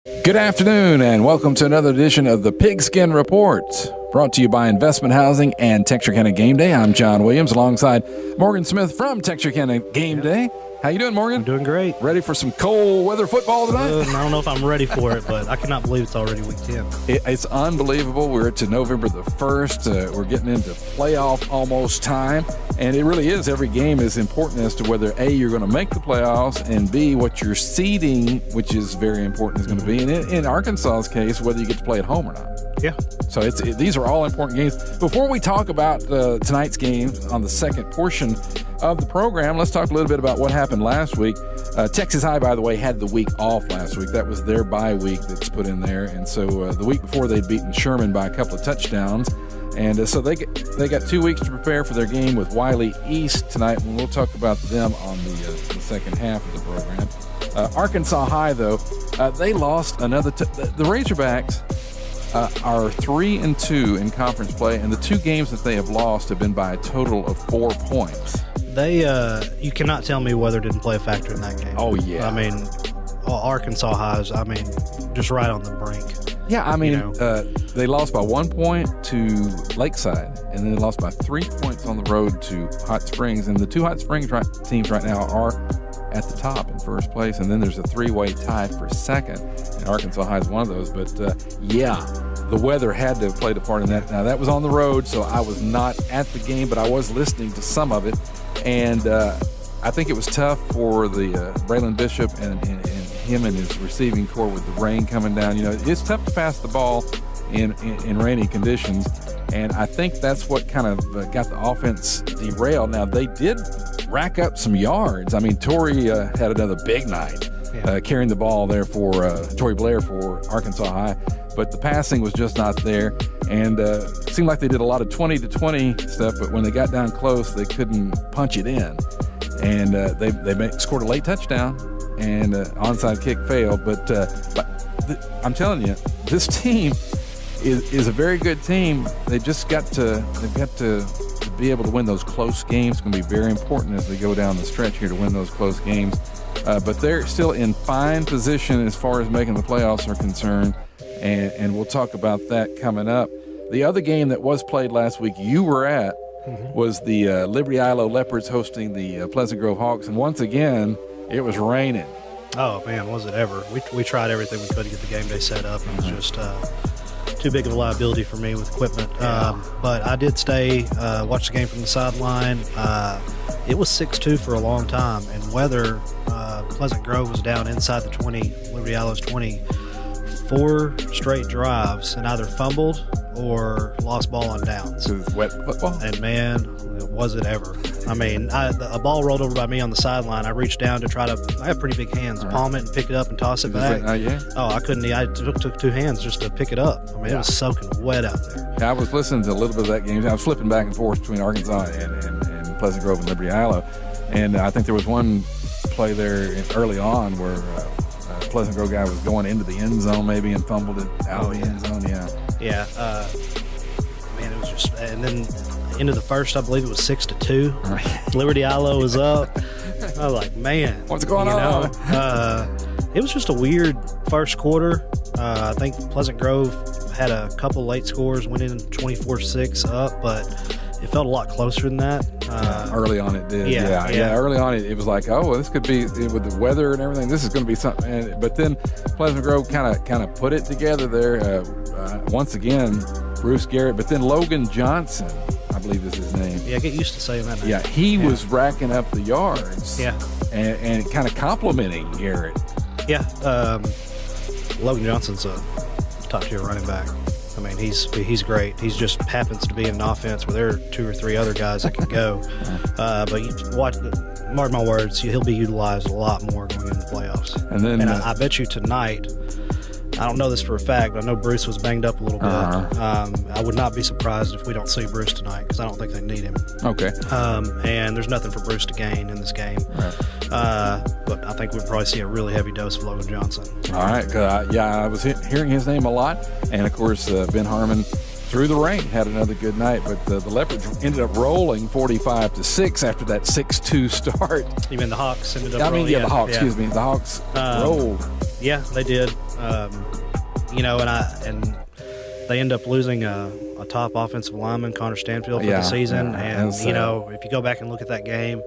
Good afternoon, and welcome to another edition of the Pigskin Report, brought to you by Investment Housing and Texarkana Game Day. I'm John Williams, alongside Morgan Smith from Texarkana Game Day. How you doing, Morgan? I'm doing great. Ready for some cold weather football tonight? I don't know if I'm ready for it, but I cannot believe it's already week 10. It's unbelievable. We're to November the 1st. We're getting into playoff almost time, and it really is. Every game is important as to whether, A, you're going to make the playoffs, and B, what your seeding, which is very important, is going to be. And in Arkansas's case, whether you get to play at home or not. Yeah. So these are all important games. Before we talk about tonight's game on the second portion of the program, let's talk a little bit about what happened last week. Texas High, by the way, had the week off last week. That was their bye week that's put in there. And so the week before, they'd beaten Sherman by a couple of touchdowns. And so they got 2 weeks to prepare for their game with Wiley East tonight, and we'll talk about them on the second half of the program. Arkansas High, though, they lost another the Razorbacks are 3-2 in conference play, and the two games that they have lost have been by a total of 4 points. You cannot tell me weather didn't play a factor in that game. Oh, yeah. I mean, Arkansas Highs, just right on the brink. Yeah, they lost by 1 point to Lakeside, and then they lost by 3 points on the road to Hot Springs. And the two Hot Springs teams right now are at the top in first place, and then there's a three-way tie for second, and Arkansas High is one of those. But, the weather had to have played a part in that. Now, that was on the road, so I was not at the game, but I was listening to some of it. And I think it was tough for the Braylon Bishop and him and his receiving corps with the rain coming down. You know, it's tough to pass the ball in rainy conditions, and I think that's what kind of got the offense derailed. Now, they did rack up some yards. I mean, Torrey had another big night carrying the ball there for Torrey Blair for Arkansas High. But the passing was just not there, and it seemed like they did a lot of 20-20 stuff, but when they got down close, they couldn't punch it in. And they scored a late touchdown, and onside kick failed. But I'm telling you, this team is a very good team. They've got to be able to win those close games. It's going to be very important as they go down the stretch here to win those close games. But they're still in fine position as far as making the playoffs are concerned. And we'll talk about that coming up. The other game that was played last week you were at was the Liberty Ilo Leopards hosting the Pleasant Grove Hawks. And once again, it was raining. Oh, man, was it ever. We tried everything we could to get the game day set up. It was just too big of a liability for me with equipment. Yeah. But I did stay, watch the game from the sideline. It was 6-2 for a long time. And weather, Pleasant Grove was down inside the 20, Liberty Ilo's 20. 4 straight drives and either fumbled or lost ball on downs. So it's wet football? And, man, was it ever. I mean, a ball rolled over by me on the sideline. I reached down to I have pretty big hands, palm it and pick it up and toss it back. I couldn't. I took 2 hands just to pick it up. I mean, it was soaking wet out there. Yeah, I was listening to a little bit of that game. I was flipping back and forth between Arkansas and Pleasant Grove and Liberty Ilo. And I think there was one play there early on where Pleasant Grove guy was going into the end zone maybe and fumbled it out of the end zone. Yeah. Man, it was just, and then into the first, I believe it was 6-2. Right. Liberty Ilo was up. I was like, man, what's going on? It was just a weird first quarter. I think Pleasant Grove had a couple late scores, went in 24-6 up, but it felt a lot closer than that. Early on it did. Yeah. Early on it was like, this could be, with the weather and everything, this is going to be something. But then Pleasant Grove kind of put it together there. Once again, Bruce Garrett, but then Logan Johnson, I believe is his name. Yeah, get used to saying that name. Yeah, he was racking up the yards. Yeah. And kind of complimenting Garrett. Yeah. Logan Johnson's a top-tier running back. I mean, he's great. He just happens to be in an offense where there are 2 or 3 other guys that can go. But you mark my words, he'll be utilized a lot more going into the playoffs. And I bet you tonight, I don't know this for a fact, but I know Bruce was banged up a little bit. I would not be surprised if we don't see Bruce tonight because I don't think they need him. Okay. And there's nothing for Bruce to gain in this game. Right. But I think we'll probably see a really heavy dose of Logan Johnson. All right. I was hearing his name a lot. And, of course, Ben Harmon, through the rain, had another good night. But the Leopards ended up rolling 45-6 after that 6-2 start. You mean the Hawks ended up rolling? The Hawks, excuse me. The Hawks rolled. Yeah, they did. And they end up losing a top offensive lineman, Connor Stanfield, for the season. And if you go back and look at that game,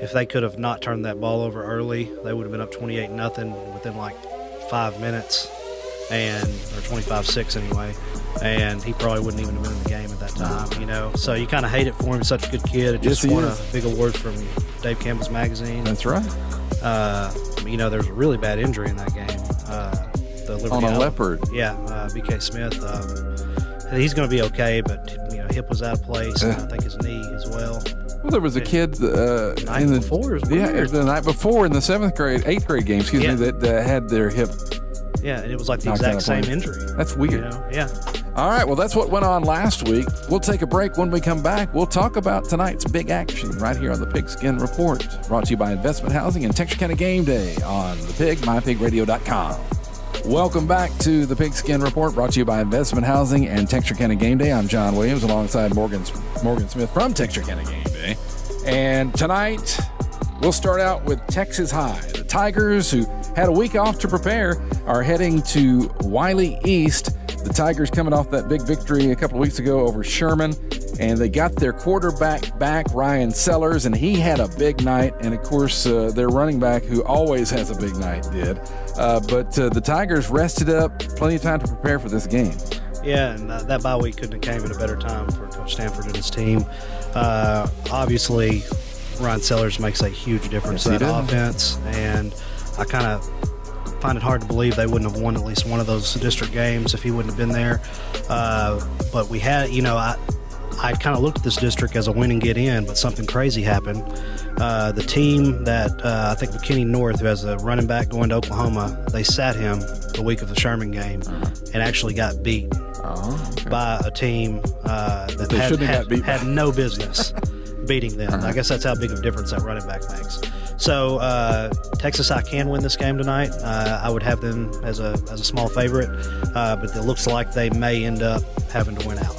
if they could have not turned that ball over early, they would have been up 28-0 within like 5 minutes, or 25-6 anyway. And he probably wouldn't even have been in the game at that time. So you kind of hate it for him. Such a good kid. It just won a big award from Dave Campbell's magazine. That's right. There's a really bad injury in that game. The Liberty on a Island. leopard. Yeah, BK Smith. He's going to be okay, but hip was out of place, and I think his knee as well. Well, there was a kid the night before in the 8th grade game, that had their hip. Yeah, and it was like the exact same injury. That's weird. Yeah. All right, well, that's what went on last week. We'll take a break. When we come back, we'll talk about tonight's big action right here on the Pigskin Report, brought to you by Investment Housing and Texarkana Game Day on the Pig, mypigradio.com. Welcome back to the Pigskin Report, brought to you by Investment Housing and Texarkana Game Day. I'm John Williams, alongside Morgan Smith from Texarkana Game Day. And tonight, we'll start out with Texas High. The Tigers, who had a week off to prepare, are heading to Wiley East. The Tigers coming off that big victory a couple of weeks ago over Sherman, and they got their quarterback back, Ryan Sellers, and he had a big night. And, of course, their running back, who always has a big night, did. But the Tigers rested up, plenty of time to prepare for this game. Yeah, and that bye week couldn't have came at a better time for Coach Stanford and his team. Obviously, Ryan Sellers makes a huge difference in that offense, and I kind of find it hard to believe they wouldn't have won at least one of those district games if he wouldn't have been there. But we had, I kind of looked at this district as a win and get in, but something crazy happened. The team that I think McKinney North, who has a running back going to Oklahoma, they sat him the week of the Sherman game and actually got beat by a team that had no business beating them. I guess that's how big of a difference that running back makes. So Texas High can win this game tonight. I would have them as a small favorite, but it looks like they may end up having to win out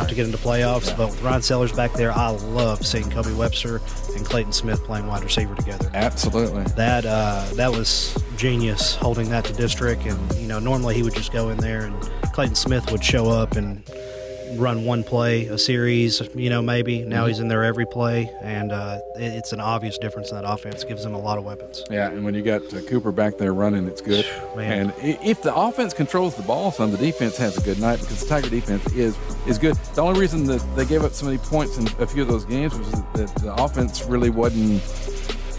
to get into playoffs. But with Ryan Sellers back there, I love seeing Kobe Webster and Clayton Smith playing wide receiver together. Absolutely. That was genius, holding that to district. And normally he would just go in there and Clayton Smith would show up and run one play a series, maybe. Now he's in there every play, and it's an obvious difference in that offense. Gives them a lot of weapons. Yeah, and when you got Cooper back there running, it's good. Man. And if the offense controls the ball some, the defense has a good night, because the Tiger defense is good. The only reason that they gave up so many points in a few of those games was that the offense really wasn't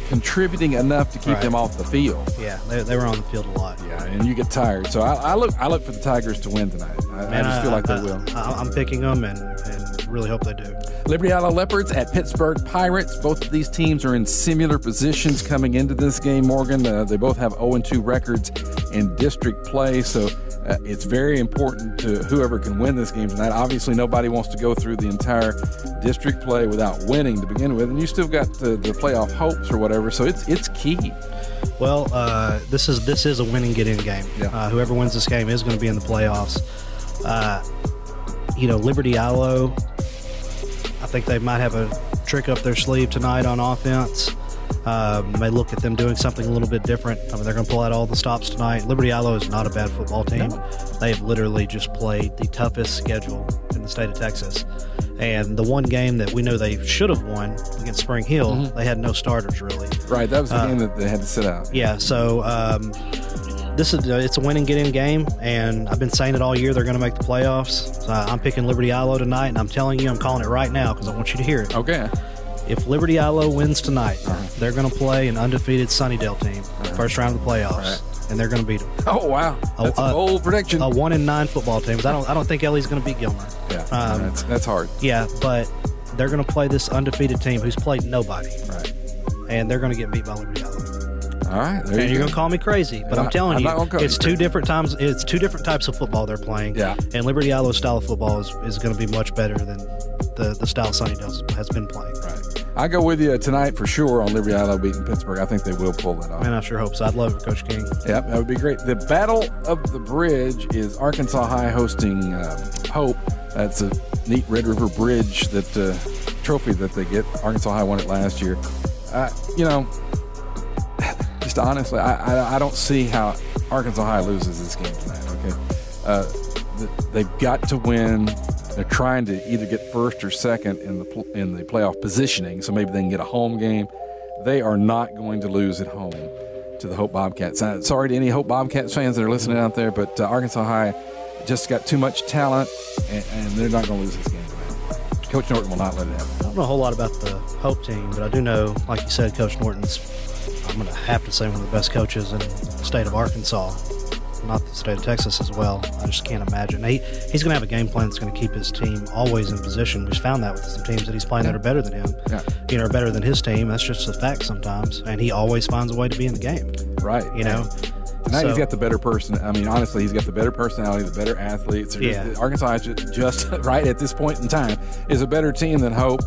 contributing enough to keep them off the field. Yeah, they were on the field a lot. Yeah, and you get tired. So I look for the Tigers to win tonight. I just feel like they will. I'm picking them and really hope they do. Liberty Isle Leopards at Pittsburgh Pirates. Both of these teams are in similar positions coming into this game, Morgan. They both have 0-2 records in district play, so it's very important to whoever can win this game tonight. Obviously, nobody wants to go through the entire district play without winning to begin with, and you still got the playoff hopes or whatever, so it's key. Well, this is a win and get in game. Yeah. Whoever wins this game is going to be in the playoffs. Liberty Isle, I think they might have a trick up their sleeve tonight on offense. May look at them doing something a little bit different. They're going to pull out all the stops tonight. Liberty Isle is not a bad football team. No. They have literally just played the toughest schedule in the state of Texas. And the one game that we know they should have won against Spring Hill, they had no starters really. Right, that was the game that they had to sit out. Yeah, so it's a win and get in game, and I've been saying it all year. They're going to make the playoffs. So I'm picking Liberty Isle tonight, and I'm telling you, I'm calling it right now because I want you to hear it. Okay. If Liberty Isle wins tonight, they're going to play an undefeated Sunnydale team, first round of the playoffs, and they're going to beat them. Oh wow, that's a bold prediction. A 1-9 football team. I don't think Ellie's going to beat Gilmer. Yeah, that's hard. Yeah, but they're going to play this undefeated team who's played nobody, and they're going to get beat by Liberty Isle. All right, and you're going to call me crazy, but I'm telling you, it's two different times. It's two different types of football they're playing. Yeah, and Liberty Isle's style of football is going to be much better than the style Sunnydale has been playing. Right. I go with you tonight for sure on Liberty Isle beating Pittsburgh. I think they will pull that off. Man, I sure hope so. I'd love it, Coach King. Yep, that would be great. The Battle of the Bridge is Arkansas High hosting Hope. That's a neat Red River Bridge trophy that they get. Arkansas High won it last year. Just honestly, I don't see how Arkansas High loses this game tonight, okay? They've got to win. They're trying to either get first or second in the playoff positioning, so maybe they can get a home game. They are not going to lose at home to the Hope Bobcats. Sorry to any Hope Bobcats fans that are listening out there, but Arkansas High just got too much talent, and they're not going to lose this game tonight. Coach Norton will not let it happen. I don't know a whole lot about the Hope team, but I do know, like you said, Coach Norton's, I'm going to have to say, one of the best coaches in the state of Arkansas, not the state of Texas as well. I just can't imagine. He's going to have a game plan that's going to keep his team always in position. We've found that with some teams that he's playing that are better than him, or better than his team. That's just a fact sometimes, and he always finds a way to be in the game. Right. Tonight he's got the better person. I mean, honestly, he's got the better personality, the better athletes. Arkansas just right at this point in time is a better team than Hope,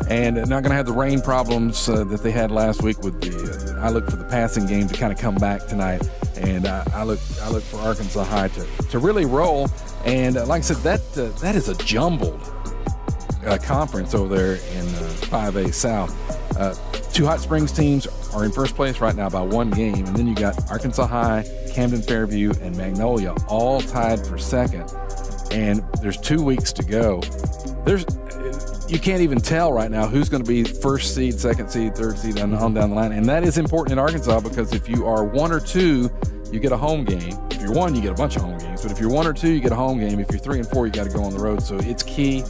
and not going to have the rain problems that they had last week with the. I look for the passing game to kind of come back tonight, and I look for Arkansas High to really roll. And like I said, that is a jumbled conference over there in 5A South. Two Hot Springs teams are in first place right now by one game, and then you got Arkansas High, Camden Fairview, and Magnolia all tied for second. And there's 2 weeks to go. You can't even tell right now who's going to be first seed, second seed, third seed, on down the line. And that is important in Arkansas because if you are 1 or 2, you get a home game. If you're 1, you get a bunch of home games. But if you're 1 or 2, you get a home game. If you're 3 and 4, you got to go on the road. So it's key,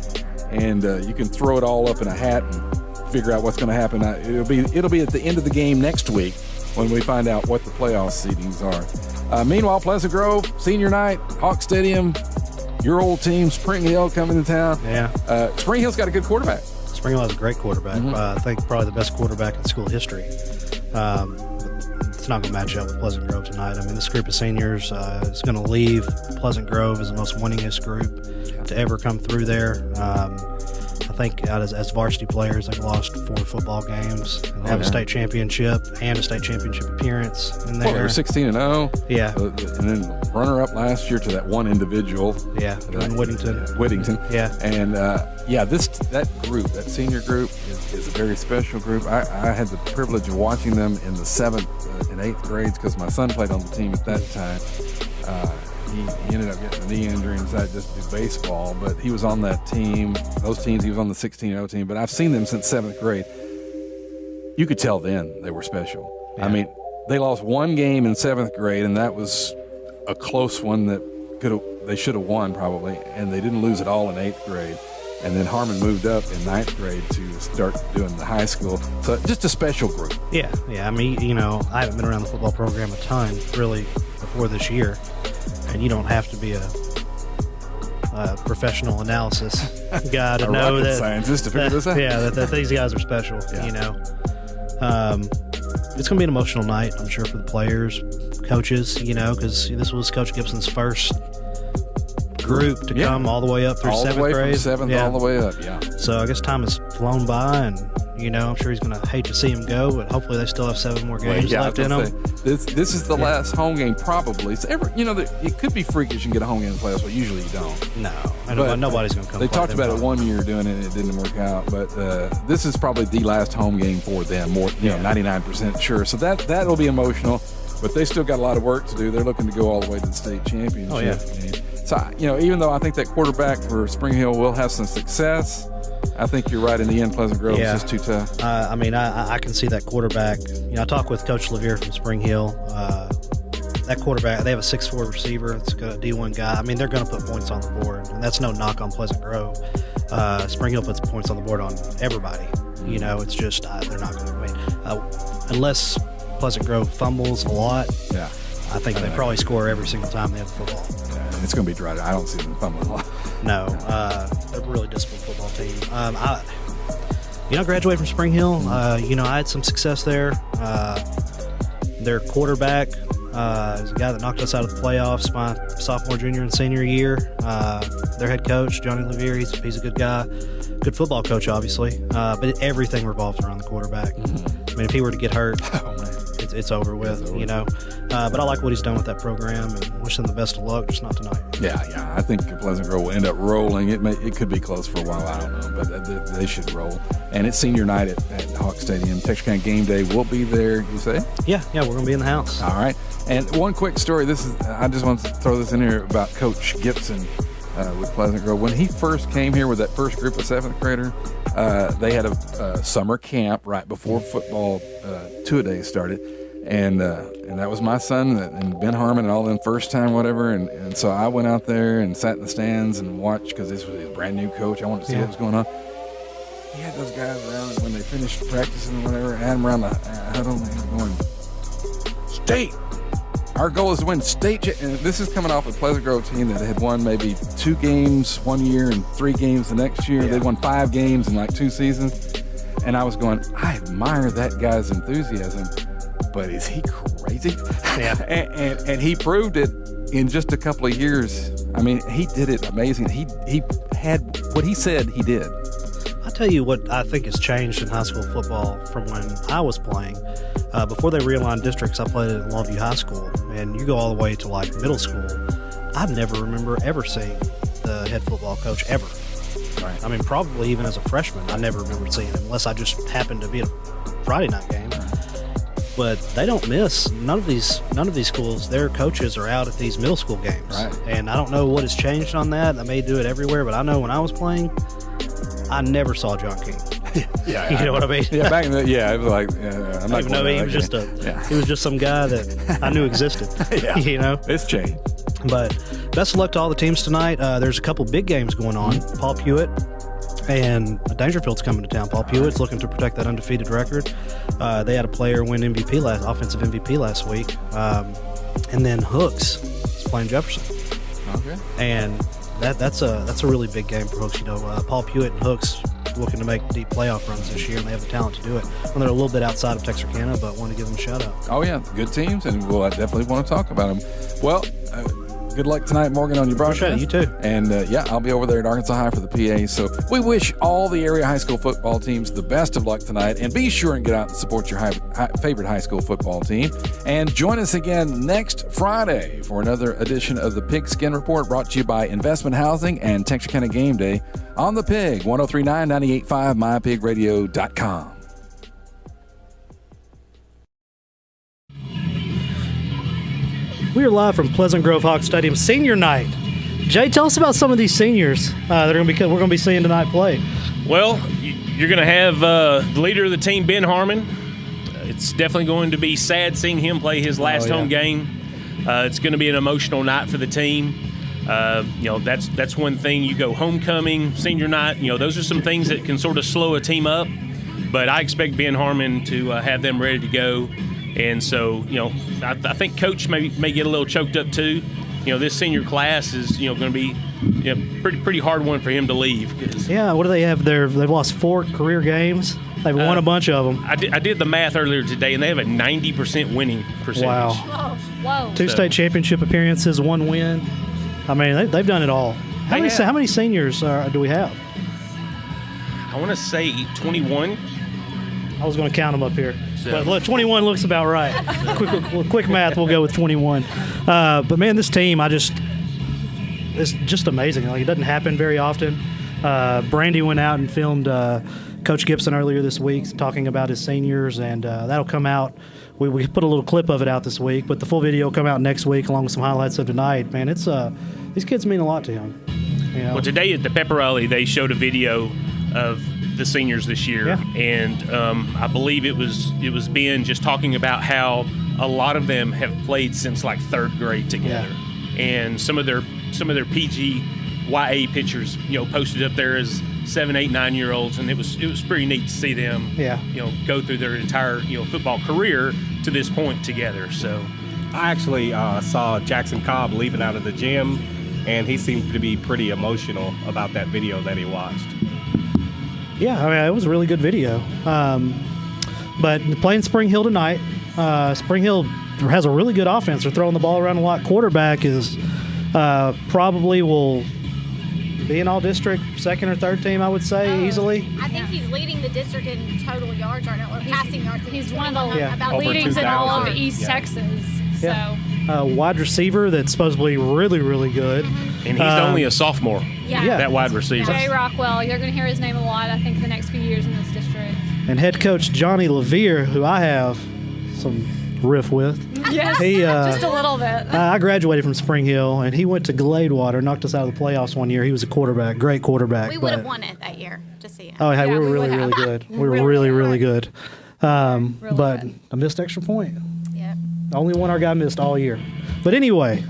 and you can throw it all up in a hat and figure out what's going to happen. It'll be at the end of the game next week when we find out what the playoff seedings are. Meanwhile, Pleasant Grove, senior night, Hawk Stadium, your old team, Spring Hill, coming to town. Yeah. Spring Hill's got a good quarterback. Spring Hill has a great quarterback. I think probably the best quarterback in school history. It's not going to match up with Pleasant Grove tonight. I mean, this group of seniors is going to leave Pleasant Grove as the most winningest group to ever come through there. I think as varsity players, they've lost 4 football games. They have a state championship and a state championship appearance in there. Well, they were 16-0. Yeah. And then runner-up last year to that one individual. Yeah, Whittington. Whittington. Yeah. And, that group, that senior group, is a very special group. I had the privilege of watching them in the 7th and 8th grades because my son played on the team at that time. He ended up getting a knee injury and decided just to do baseball, but he was on that team. Those teams, he was on the 16-0 team, but I've seen them since 7th grade. You could tell then they were special. Yeah. I mean, they lost 1 game in 7th grade, and that was a close one that they should have won probably, and they didn't lose at all in 8th grade. And then Harmon moved up in 9th grade to start doing the high school. So just a special group. Yeah. I mean, I haven't been around the football program a ton, really, before this year. And you don't have to be a professional analysis guy to know that scientist to figure this out. Yeah, that these guys are special. Yeah. It's going to be an emotional night, I'm sure, for the players, coaches. Because this was Coach Gibson's first group to come all the way up through 7th grade. All the way from 7th all the way up. Yeah. So I guess time has flown by, and I'm sure he's going to hate to see him go, but hopefully they still have 7 more games left in them. This is the last home game probably. So it could be freakish and get a home game in the playoffs, but usually you don't. No, nobody's going to come. They talked about it 1 year doing it, and it didn't work out. But this is probably the last home game for them. 99% sure. So that'll be emotional, but they still got a lot of work to do. They're looking to go all the way to the state championship. Oh yeah. So even though I think that quarterback for Spring Hill will have some success, I think you're right. In the end, Pleasant Grove is just too tough. I can see that quarterback. I talked with Coach Levere from Spring Hill. That quarterback, they have a 6'4" receiver. It's a D1 guy. I mean, they're going to put points on the board, and that's no knock on Pleasant Grove. Spring Hill puts points on the board on everybody. It's just they're not going to. Unless Pleasant Grove fumbles a lot. Yeah. I think they probably score every single time they have a football. Yeah, it's going to be dry. I don't see them fumbling a lot. No, they're a really disciplined football team. I graduated from Spring Hill. I had some success there. Their quarterback is a guy that knocked us out of the playoffs my sophomore, junior, and senior year. Their head coach, Johnny Levere, he's a good guy. Good football coach, obviously. But everything revolves around the quarterback. I mean, if he were to get hurt, it's over with, But I like what he's done with that program and wish him the best of luck, just not tonight. Yeah. I think Pleasant Grove will end up rolling. It could be close for a while. I don't know, but they should roll. And it's senior night at Hawk Stadium. Texarkana Game Day will be there, you say? Yeah, we're going to be in the house. All right. And one quick story. I just want to throw this in here about Coach Gibson with Pleasant Grove. When he first came here with that first group of 7th graders, they had a summer camp right before football two-a-days started. And that was my son and Ben Harmon and all them first time whatever. And so I went out there and sat in the stands and watched because this was a brand new coach. I wanted to see what was going on. He had those guys around when they finished practicing or whatever, had them around the huddle and they were going, state. Our goal is to win state. And this is coming off a Pleasant Grove team that had won maybe 2 games one year and 3 games the next year. Yeah. They won 5 games in like 2 seasons. And I was going, I admire that guy's enthusiasm, but is he crazy? Yeah. and he proved it in just a couple of years. I mean, he did it amazing. He had what he said he did. I'll tell you what I think has changed in high school football from when I was playing. Before they realigned districts, I played at Longview High School, and you go all the way to like middle school. I never remember ever seeing the head football coach ever. Right. I mean, probably even as a freshman, I never remember seeing him unless I just happened to be at a Friday night game. But they don't miss. None of these schools, their coaches are out at these middle school games. Right. And I don't know what has changed on that. I may do it everywhere, but I know when I was playing, I never saw John King. Yeah, you know what I mean? Yeah, back in the it was like I'm not even know he was just he was just some guy that I knew existed. Yeah, you know, it's changed. But best of luck to all the teams tonight. There's a couple big games going on. Paul Pewitt and Dangerfield's coming to town. Paul Pewitt's looking to protect that undefeated record. They had a player win offensive MVP last week, and then Hooks is playing Jefferson. Okay, and that's a really big game for Hooks. You know, Paul Pewitt and Hooks looking to make deep playoff runs this year, and they have the talent to do it. And they're a little bit outside of Texarkana, but want to give them a shout out. Oh yeah, good teams, and we'll definitely want to talk about them. Well, good luck tonight, Morgan, on your broadcast. You too. And I'll be over there at Arkansas High for the PA. So we wish all the area high school football teams the best of luck tonight, and be sure and get out and support your favorite high school football team. And join us again next Friday for another edition of the Pigskin Report, brought to you by Investment Housing and Texarkana Game Day on the Pig, 103.9, 98.5, mypigradio.com. We are live from Pleasant Grove Hawk Stadium, senior night. Jay, tell us about some of these seniors that we're going to be seeing tonight play. Well, you're going to have the leader of the team, Ben Harmon. It's definitely going to be sad seeing him play his last home game. It's going to be an emotional night for the team. That's one thing. You go homecoming, senior night. Those are some things that can sort of slow a team up. But I expect Ben Harmon to have them ready to go. And so, I think Coach may get a little choked up too. This senior class is, going to be pretty hard one for him to leave. Yeah, what do they have there? They've lost 4 career games. They've won a bunch of them. I did the math earlier today, and they have a 90% winning percentage. Wow. Whoa. 2 state championship appearances, 1 win. I mean, they've done it all. How many seniors do we have? I want to say 21. I was going to count them up here. But look, 21 looks about right. quick math, we'll go with 21. But man, this team, it's just amazing. Like, it doesn't happen very often. Brandy went out and filmed Coach Gibson earlier this week talking about his seniors, and that'll come out. We put a little clip of it out this week, but the full video will come out next week along with some highlights of tonight. Man, it's these kids mean a lot to him. Well, today at the pep rally, they showed a video of the seniors this year, and I believe it was Ben just talking about how a lot of them have played since like 3rd grade together, and some of their PGYA pictures posted up there as 7, 8, 9-year-olds, and it was pretty neat to see them go through their entire football career to this point together. So I actually saw Jackson Cobb leaving out of the gym, and he seemed to be pretty emotional about that video that he watched. Yeah, I mean, it was a really good video. But playing Spring Hill tonight, Spring Hill has a really good offense. They're throwing the ball around a lot. Quarterback is probably will be an all-district 2nd or 3rd team, I would say, easily. I think he's leading the district in total yards right now, or passing yards. He's one of the about leadings in all of East Texas. So. Wide receiver that's supposedly really, really good. And he's only a sophomore, that wide receiver. Jay Rockwell, you're going to hear his name a lot, I think, the next few years in this district. And head coach Johnny Levere, who I have some riff with. Yes, He, just a little bit. I graduated from Spring Hill, and he went to Gladewater, knocked us out of the playoffs one year. He was a quarterback, great quarterback. We would have but- won it that year, just so you know. Oh, hey, Yeah, we were we really, would really have. good. We were Really really, good. really good. Really But good. a missed extra point. Yeah. Only one our guy missed all year. But anyway,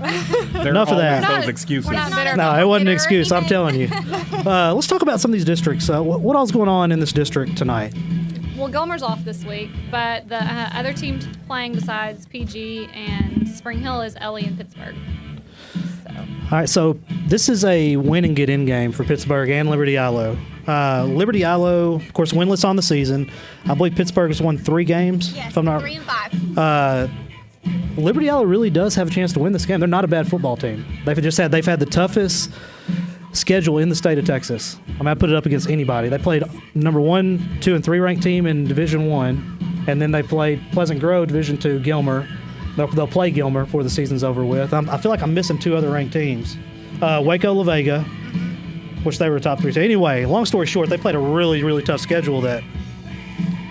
There enough are of that. always those excuses. We're not bitter. no, it wasn't an Or excuse. I'm anything. telling you. Let's talk about some of these districts. What all's going on in this district tonight? Well, Gomer's off this week, but the other team playing besides PG and Spring Hill is Ellie and Pittsburgh. So, All right, so this is a win and get in game for Pittsburgh and Liberty Ilo. Liberty Ilo, of course, winless on the season. I believe Pittsburgh has won 3 games. Yes, if I'm not, 3 and 5. Liberty Ilo really does have a chance to win this game. They're not a bad football team. They've had the toughest schedule in the state of Texas. I mean, I put it up against anybody. They played number 1, 2, and 3 ranked team in Division 1, and then they played Pleasant Grove, Division 2, Gilmer. They'll play Gilmer before the season's over with. I feel like I'm missing 2 other ranked teams. Waco, La Vega, which they were a top 3 team. Anyway, long story short, they played a really, really tough schedule that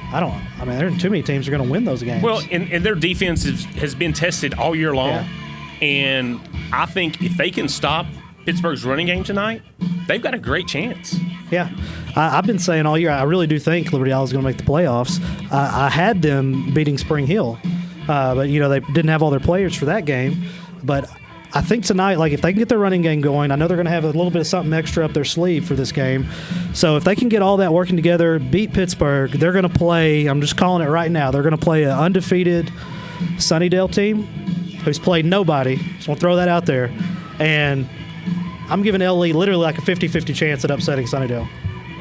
there are too many teams that are going to win those games. Well, and their defense has been tested all year long. Yeah. And I think if they can stop Pittsburgh's running game tonight, they've got a great chance. Yeah, I've been saying all year, I really do think Liberty Ilo is going to make the playoffs. I had them beating Spring Hill, but they didn't have all their players for that game. But I think tonight, if they can get their running game going, I know they're going to have a little bit of something extra up their sleeve for this game. So if they can get all that working together, beat Pittsburgh, they're going to play, I'm just calling it right now, they're going to play an undefeated Sunnydale team who's played nobody. Just want to throw that out there. And I'm giving LE literally like a 50-50 chance at upsetting Sunnydale.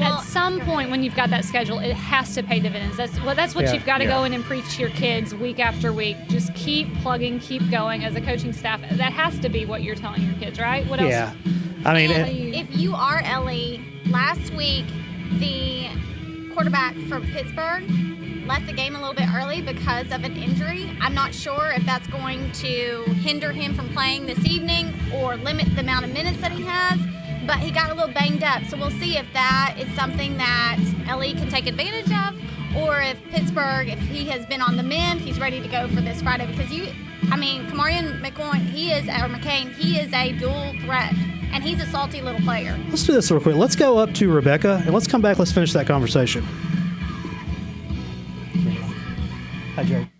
at some point when you've got that schedule, it has to pay dividends. That's what Yeah. you've got to Yeah. go in and preach to your kids week after week. Just keep plugging, keep going as a coaching staff. That has to be what you're telling your kids, right? What else? Yeah. I mean, And if you are Ellie, last week the quarterback for Pittsburgh left the game a little bit early because of an injury. I'm not sure if that's going to hinder him from playing this evening or limit the amount of minutes that he has, but he got a little banged up. So we'll see if that is something that Ellie can take advantage of, or if Pittsburgh, if he has been on the mend, he's ready to go for this Friday. Because Kamarian McCoy, McCain, he is a dual threat, and he's a salty little player. let's do this real quick. Let's go up to Rebecca, and let's come back. Let's finish that conversation. Hi, Jerry.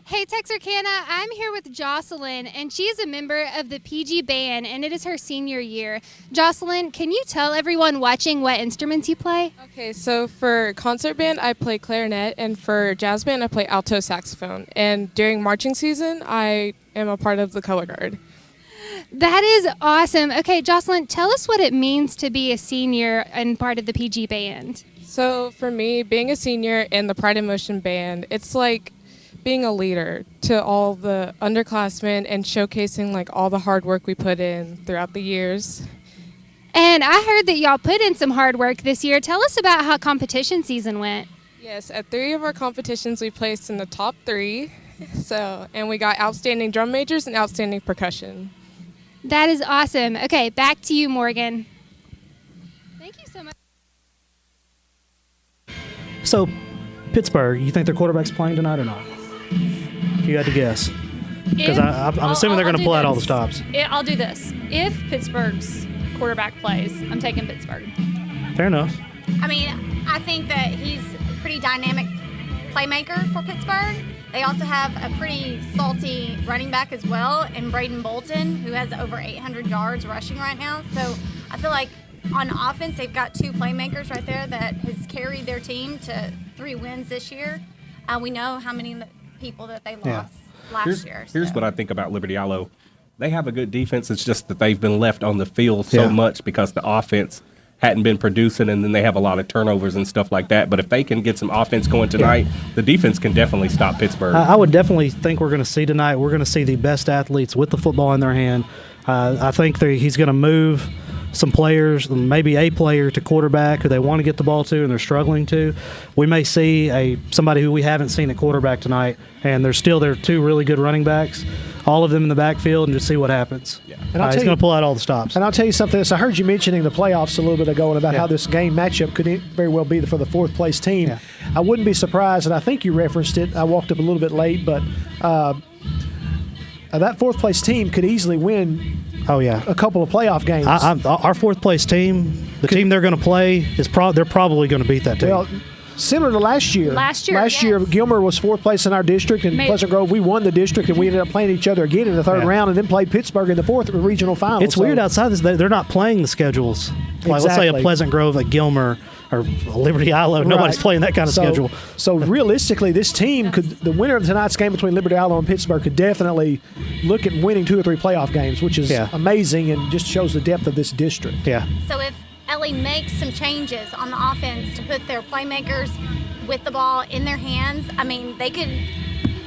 Hey, Texarkana, I'm here with Jocelyn, and she is a member of the PG band, and it is her senior year. Jocelyn, can you tell everyone watching what instruments you play? Okay, so for concert band, I play clarinet, and for jazz band, I play alto saxophone. And during marching season, I am a part of the color guard. That is awesome. Okay, Jocelyn, tell us what it means to be a senior and part of the PG band. So for me, being a senior in the Pride in Motion band, it's like being a leader to all the underclassmen and showcasing like all the hard work we put in throughout the years. And I heard that y'all put in some hard work this year. Tell us about how competition season went. Yes, at 3 of our competitions, we placed in the top 3. And we got outstanding drum majors and outstanding percussion. That is awesome. Okay, back to you, Morgan. Thank you so much. So, Pittsburgh, you think their quarterback's playing tonight or not? If you had to guess. Because I'm assuming they're going to pull out all the stops. I'll do this. If Pittsburgh's quarterback plays, I'm taking Pittsburgh. Fair enough. I think that he's a pretty dynamic playmaker for Pittsburgh. They also have a pretty salty running back as well in Braden Bolton, who has over 800 yards rushing right now. So I feel like on offense, they've got 2 playmakers right there that has carried their team to 3 wins this year. We know how many people that they lost last year. Here's what I think about Liberty Ilo. They have a good defense. It's just that they've been left on the field so much because the offense hadn't been producing, and then they have a lot of turnovers and stuff like that. But if they can get some offense going tonight, the defense can definitely stop Pittsburgh. I would definitely think we're going to see tonight, we're going to see the best athletes with the football in their hand. I think he's going to move some players, maybe a player to quarterback who they want to get the ball to and they're struggling to. We may see somebody who we haven't seen at quarterback tonight, and there's still there are 2 really good running backs, all of them in the backfield, and just see what happens. Yeah. And I'll He's tell going you- to pull out all the stops. And I'll tell you something else. I heard you mentioning the playoffs a little bit ago and about Yeah. how this game matchup could very well be for the 4th place team. Yeah. I wouldn't be surprised, and I think you referenced it. I walked up a little bit late, but that fourth place team could easily win. Oh yeah, a couple of playoff games. Our fourth place team, the team they're going to play they're probably going to beat that team. Well, similar to last year. Last yes. year, Gilmer was fourth place in our district, and Pleasant Grove, we won the district, and we ended up playing each other again in the third round, and then played Pittsburgh in the fourth regional final. It's weird outside this; they're not playing the schedules. Like let's say a Pleasant Grove, a Gilmer, or Liberty Islo. Nobody's playing that kind of schedule. So realistically, this team the winner of tonight's game between Liberty Islo and Pittsburgh could definitely look at winning 2 or 3 playoff games, which is amazing and just shows the depth of this district. Yeah. So if Ellie makes some changes on the offense to put their playmakers with the ball in their hands, I mean, they could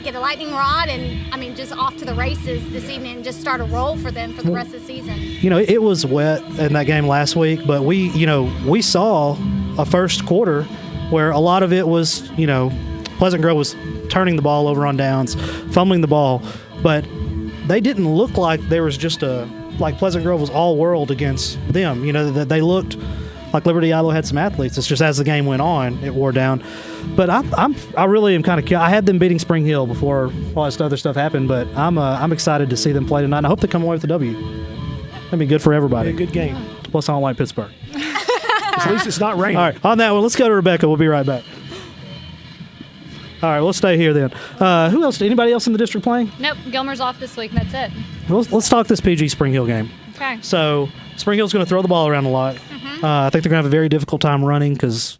get a lightning rod and, I mean, just off to the races this evening and just start a roll for them for the rest of the season. You know, it was wet in that game last week, but we saw a first quarter where a lot of it was, Pleasant Grove was turning the ball over on downs, fumbling the ball, but they didn't look like there was just like Pleasant Grove was all world against them. They looked like Liberty Islo had some athletes. It's just as the game went on, it wore down. But I really am kind of. I had them beating Spring Hill before all this other stuff happened. But I'm excited to see them play tonight. And I hope they come away with a W. That'd be good for everybody. A good game. Plus, I don't like Pittsburgh. At least it's not raining. All right, on that one, let's go to Rebecca. We'll be right back. All right, we'll stay here then. Who else? Anybody else in the district playing? Nope, Gilmer's off this week. That's it. Let's talk this PG Spring Hill game. Okay. So Spring Hill's going to throw the ball around a lot. I think they're going to have a very difficult time running because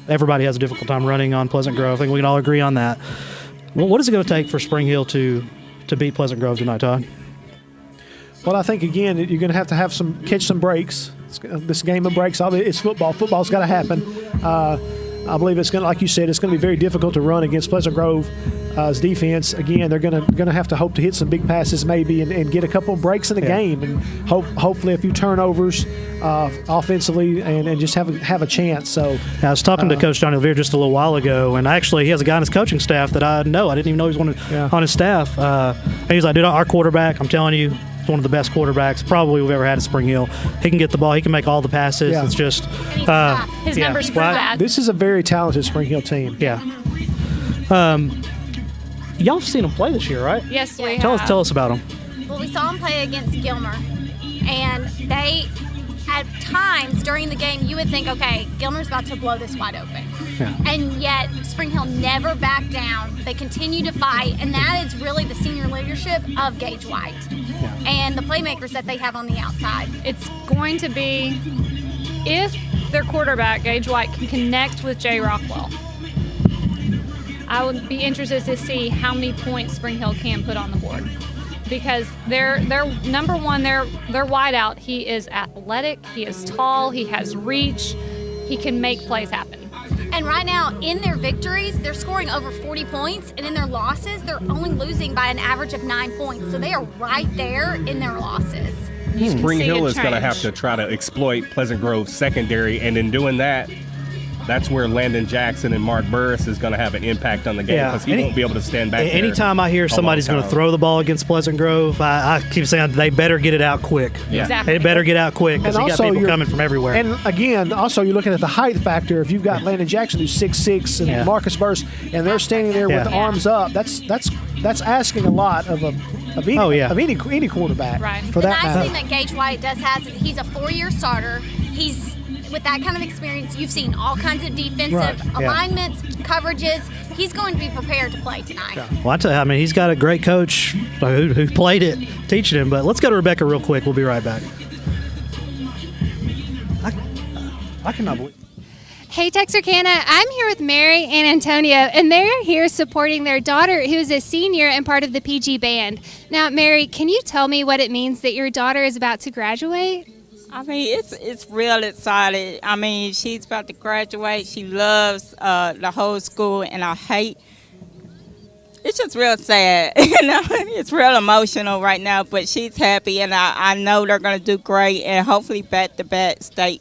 everybody has a difficult time running on Pleasant Grove. I think we can all agree on that. Well, what is it going to take for Spring Hill to beat Pleasant Grove tonight, Todd? Well, I think, again, you're going to have catch some breaks. This game of breaks, it's football. Football's got to happen. I believe it's going to, like you said, it's going to be very difficult to run against Pleasant Grove's defense. Again, they're going to have to hope to hit some big passes maybe and get a couple of breaks in the game and hopefully a few turnovers offensively and just have a chance. So I was talking to Coach Johnny Levere just a little while ago, and actually he has a guy on his coaching staff that I know. I didn't even know he was on his staff. And he's like, dude, our quarterback, I'm telling you, one of the best quarterbacks probably we've ever had at Spring Hill. He can get the ball. He can make all the passes. Yeah. It's just his numbers prove that. This is a very talented Spring Hill team. Yeah. Y'all have seen him play this year, right? Yes, we have. Tell us about him. Well, we saw him play against Gilmer, and they, at times during the game, you would think, okay, Gilmer's about to blow this wide open. Yeah. And yet, Spring Hill never backed down. They continue to fight, and that is really the senior leadership of Gage White and the playmakers that they have on the outside. It's going to be, if their quarterback, Gage White, can connect with Jay Rockwell, I would be interested to see how many points Spring Hill can put on the board. Because they're number one, their wideout, he is athletic, he is tall, he has reach, he can make plays happen. And right now, in their victories, they're scoring over 40 points, and in their losses, they're only losing by an average of 9 points. So they are right there in their losses. Spring Hill is going to have to try to exploit Pleasant Grove's secondary, and in doing that, that's where Landon Jackson and Mark Burris is going to have an impact on the game because he won't be able to stand back there. Anytime I hear somebody's going to throw the ball against Pleasant Grove, I keep saying they better get it out quick. Yeah. Exactly. They better get out quick because you got people coming from everywhere. And again, also you're looking at the height factor. If you've got Landon Jackson who's 6'6" and Marcus Burris, and they're standing there with arms up, that's asking a lot of any quarterback. Right. For The that nice matter. thing that Gage White does has, he's a 4-year starter. He's with that kind of experience, you've seen all kinds of defensive alignments, coverages. He's going to be prepared to play tonight. Yeah. Well, I tell you, he's got a great coach who played it, teaching him. But let's go to Rebecca real quick. We'll be right back. I cannot believe. Hey, Texarkana, I'm here with Mary and Antonio, and they're here supporting their daughter, who's a senior and part of the PG band. Now, Mary, can you tell me what it means that your daughter is about to graduate? It's real exciting. She's about to graduate. She loves the whole school, and it's just real sad. It's real emotional right now, but she's happy, and I know they're going to do great, and hopefully back-to-back state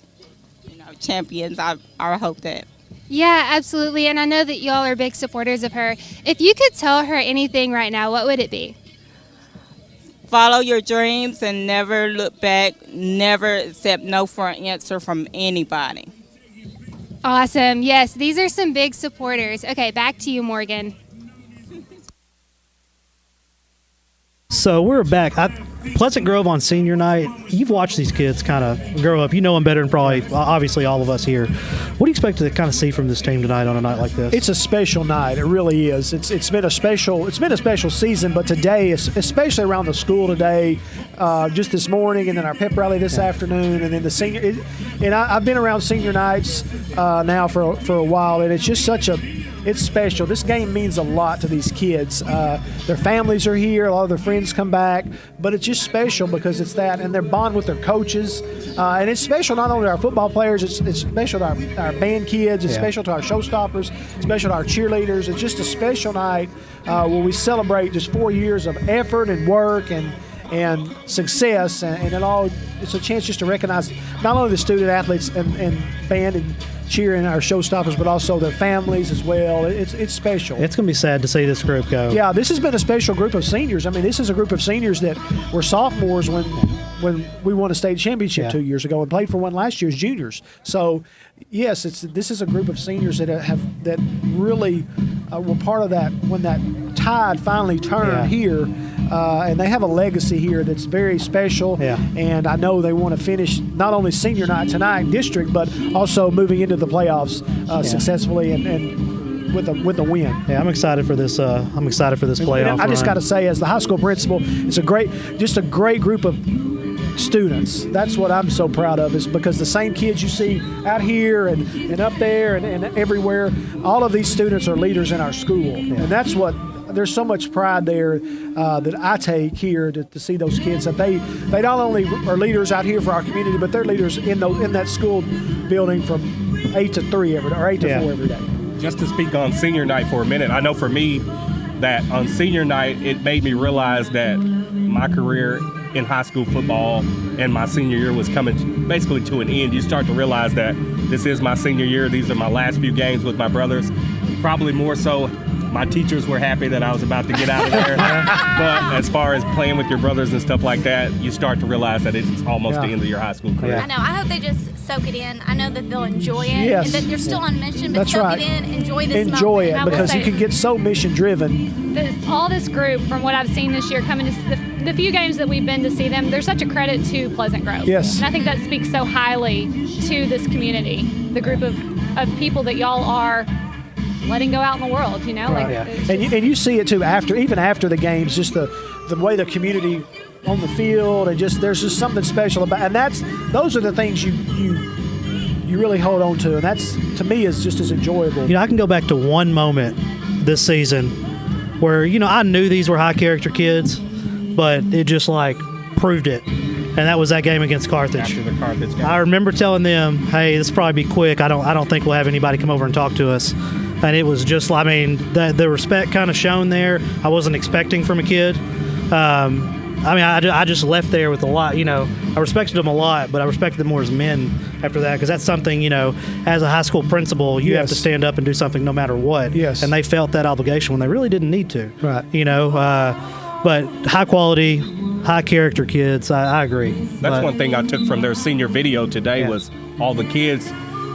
champions. I hope that. Yeah, absolutely, and I know that y'all are big supporters of her. If you could tell her anything right now, what would it be? Follow your dreams and never look back. Never accept no for an answer from anybody. Awesome. Yes, these are some big supporters. Okay, back to you, Morgan. So we're back. Pleasant Grove on senior night. You've watched these kids kind of grow up. You know them better than probably, obviously, all of us here. What do you expect to kind of see from this team tonight on a night like this? It's a special night. It really is. It's been a special season, but today, especially around the school today, just this morning, and then our pep rally this afternoon, and then the senior. I've been around senior nights now for a while, and it's just it's special. This game means a lot to these kids. Their families are here. A lot of their friends come back. But it's just special because it's that, and their bond with their coaches. And it's special not only to our football players, it's special to our band kids. It's special to our showstoppers. It's special to our cheerleaders. It's just a special night where we celebrate just 4 years of effort and work and success. And it's a chance just to recognize not only the student athletes and band and cheering our showstoppers, but also their families as well. It's special. It's going to be sad to see this group go. Yeah, this has been a special group of seniors. I mean, this is a group of seniors that were sophomores when we won a state championship 2 years ago and played for one last year as juniors. So, yes, this is a group of seniors that really were part of that when that tide finally turned here. And they have a legacy here that's very special. Yeah. And I know they want to finish not only senior night tonight in district, but also moving into the playoffs successfully and with a win. Yeah, I'm excited for this. I'm excited for this playoff. And I just got to say, as the high school principal, it's a great group of students. That's what I'm so proud of, is because the same kids you see out here and up there and everywhere, all of these students are leaders in our school. Yeah. And that's what. There's so much pride there that I take here to see those kids, that they not only are leaders out here for our community, but they're leaders in that school building from 8 to 3 every day, or 8 to 4 every day. Just to speak on senior night for a minute, I know for me that on senior night it made me realize that my career in high school football and my senior year was coming basically to an end. You start to realize that this is my senior year. These are my last few games with my brothers. Probably more so my teachers were happy that I was about to get out of there. But as far as playing with your brothers and stuff like that, you start to realize that it's almost the end of your high school career. I know. I hope they just soak it in. I know that they'll enjoy it. Yes. And that they're still on mission, but That's soak right. it in. Enjoy this Enjoy moment. it, because you can get so mission-driven. All this group, from what I've seen this year, coming to the few games that we've been to see them, they're such a credit to Pleasant Grove. Yes. And I think that speaks so highly to this community, the group of people that y'all are letting go out in the world, you know? Right. And you see it too even after the games, just the way the community on the field, and there's just something special about, and those are the things you really hold on to, and that's, to me, is just as enjoyable. I can go back to one moment this season where I knew these were high character kids, but it just proved it. And that was that game against Carthage. After the Carthage game. I remember telling them, "Hey, this will probably be quick. I don't think we'll have anybody come over and talk to us." And it was just, the respect kind of shown there. I wasn't expecting from a kid. I just left there with a lot. I respected them a lot, but I respected them more as men after that, because that's something, as a high school principal, you have to stand up and do something no matter what. Yes. And they felt that obligation when they really didn't need to. Right. But high quality, high character kids, I agree. That's one thing I took from their senior video today was all the kids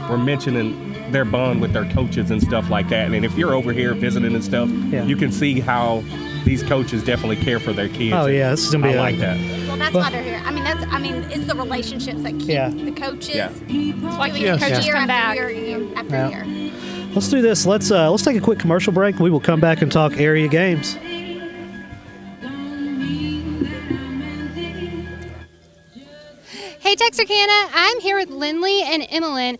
were mentioning their bond with their coaches and stuff like that. And if you're over here visiting and stuff, you can see how these coaches definitely care for their kids. Oh yeah, this is gonna be like that. Well, that's why they're here. It's the relationships that keep the coaches doing coaches year come back. after year after year. Let's do this. Let's take a quick commercial break. We will come back and talk area games. Hey, Texarkana, I'm here with Lindley and Emmeline.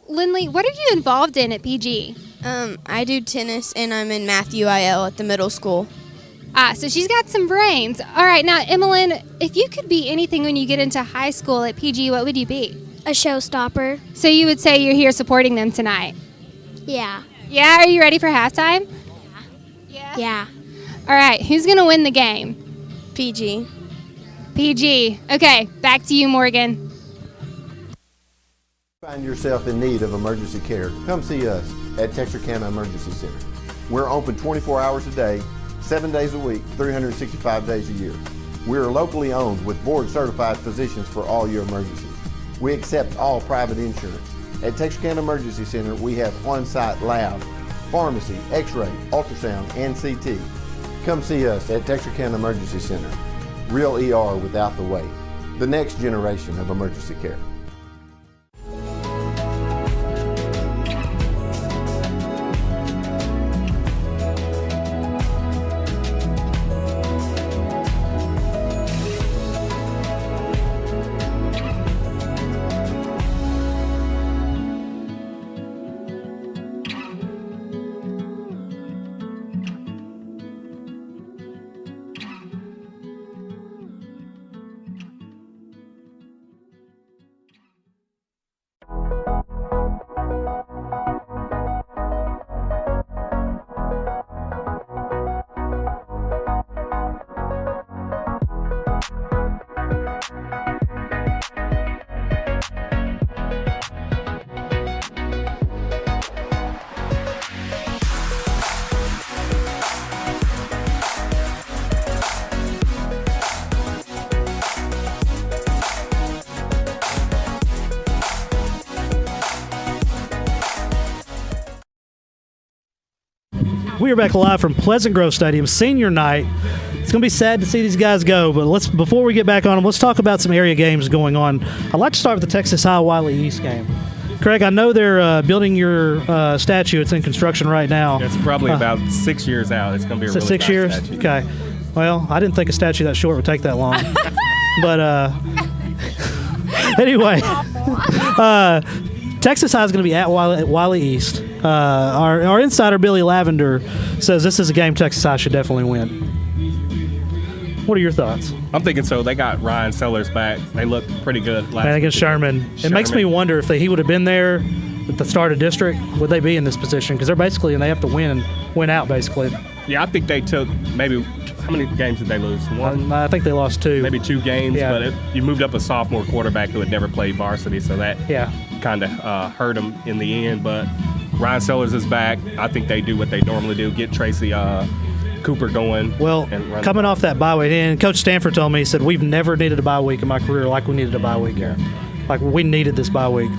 Lindley, what are you involved in at PG? I do tennis, and I'm in Math UIL at the middle school. So she's got some brains. All right, now, Emmeline, if you could be anything when you get into high school at PG, what would you be? A showstopper. So you would say you're here supporting them tonight? Yeah. Yeah, are you ready for halftime? Yeah. All right, who's going to win the game? PG. PG. Okay, back to you, Morgan. Find yourself in need of emergency care, come see us at Texarkana Emergency Center. We're open 24 hours a day, 7 days a week, 365 days a year. We are locally owned with board-certified physicians for all your emergencies. We accept all private insurance. At Texarkana Emergency Center, we have on-site lab, pharmacy, x-ray, ultrasound, and CT. Come see us at Texarkana Emergency Center. real ER without the wait. The next generation of emergency care. We are back live from Pleasant Grove Stadium, senior night. It's going to be sad to see these guys go, but before we get back on them, let's talk about some area games going on. I'd like to start with the Texas High Wiley East game. Craig, I know they're building your statue. It's in construction right now. It's probably about 6 years out. It's going to be a really 6 nice years? statue. Okay. Well, I didn't think a statue that short would take that long. But anyway, Texas High is going to be at Wiley East. Our insider, Billy Lavender, says this is a game Texas High should definitely win. What are your thoughts? I'm thinking so. They got Ryan Sellers back. They looked pretty good last And against week. Sherman. It makes me wonder if he would have been there at the start of district, would they be in this position? Because they're basically, and they have to win and win out, basically. Yeah, I think they took maybe, how many games did they lose? One? I think they lost 2. Maybe 2 games, Yeah. but you moved up a sophomore quarterback who had never played varsity, so that Yeah. kind of hurt them in the end. But Ryan Sellers is back. I think they do what they normally do, get Tracy Cooper going. Well, coming off that bye week, and Coach Stanford told me, he said, we've never needed a bye week in my career like we needed a bye week here. Like, we needed this bye week.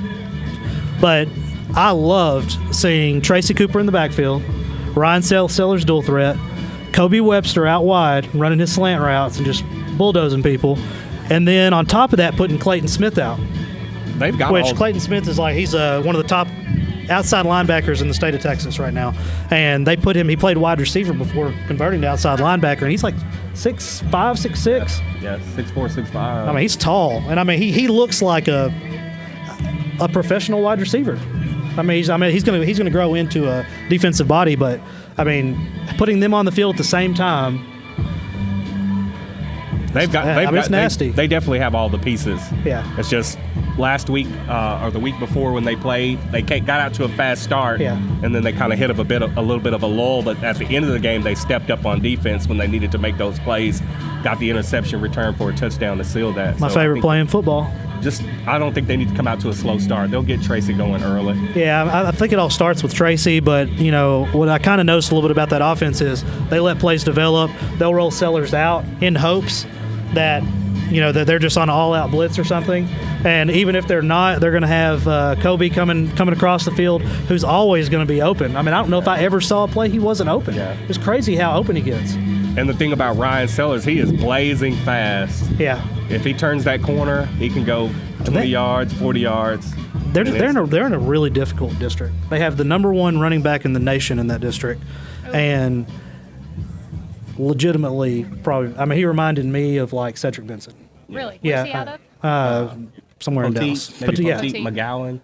But I loved seeing Tracy Cooper in the backfield, Ryan Sellers dual threat, Kobe Webster out wide running his slant routes and just bulldozing people. And then on top of that, putting Clayton Smith out. They've got Which Clayton Smith is like, he's one of the top outside linebackers in the state of Texas right now. And they put him, he played wide receiver before converting to outside linebacker, and he's like 6'5", 6'6". Yeah, 6'4", 6'5". I mean, he's tall. And I mean, he looks like a professional wide receiver. I mean, he's gonna grow into a defensive body, but I mean, putting them on the field at the same time, it's nasty. They definitely have all the pieces. Yeah. It's just last week or the week before when they played, they got out to a fast start, and then they kind of hit a little bit of a lull. But at the end of the game, they stepped up on defense when they needed to make those plays. Got the interception return for a touchdown to seal that. My favorite play in football. I don't think they need to come out to a slow start. They'll get Tracy going early. Yeah, I think it all starts with Tracy, but, you know, what I kind of noticed a little bit about that offense is they let plays develop. They'll roll Sellers out in hopes that, you know, that they're just on an all-out blitz or something. And even if they're not, they're going to have Kobe coming across the field, who's always going to be open. I mean, I don't know if I ever saw a play he wasn't open. Yeah. It's crazy how open he gets. And the thing about Ryan Sellers, he is blazing fast. Yeah. If he turns that corner, he can go 20 yards, 40 yards. They're in a really difficult district. They have the number 1 running back in the nation in that district, and legitimately, probably. I mean, he reminded me of like Cedric Benson. Really? Where's he out of? Somewhere in Dallas. Maybe Poteet, McGowan.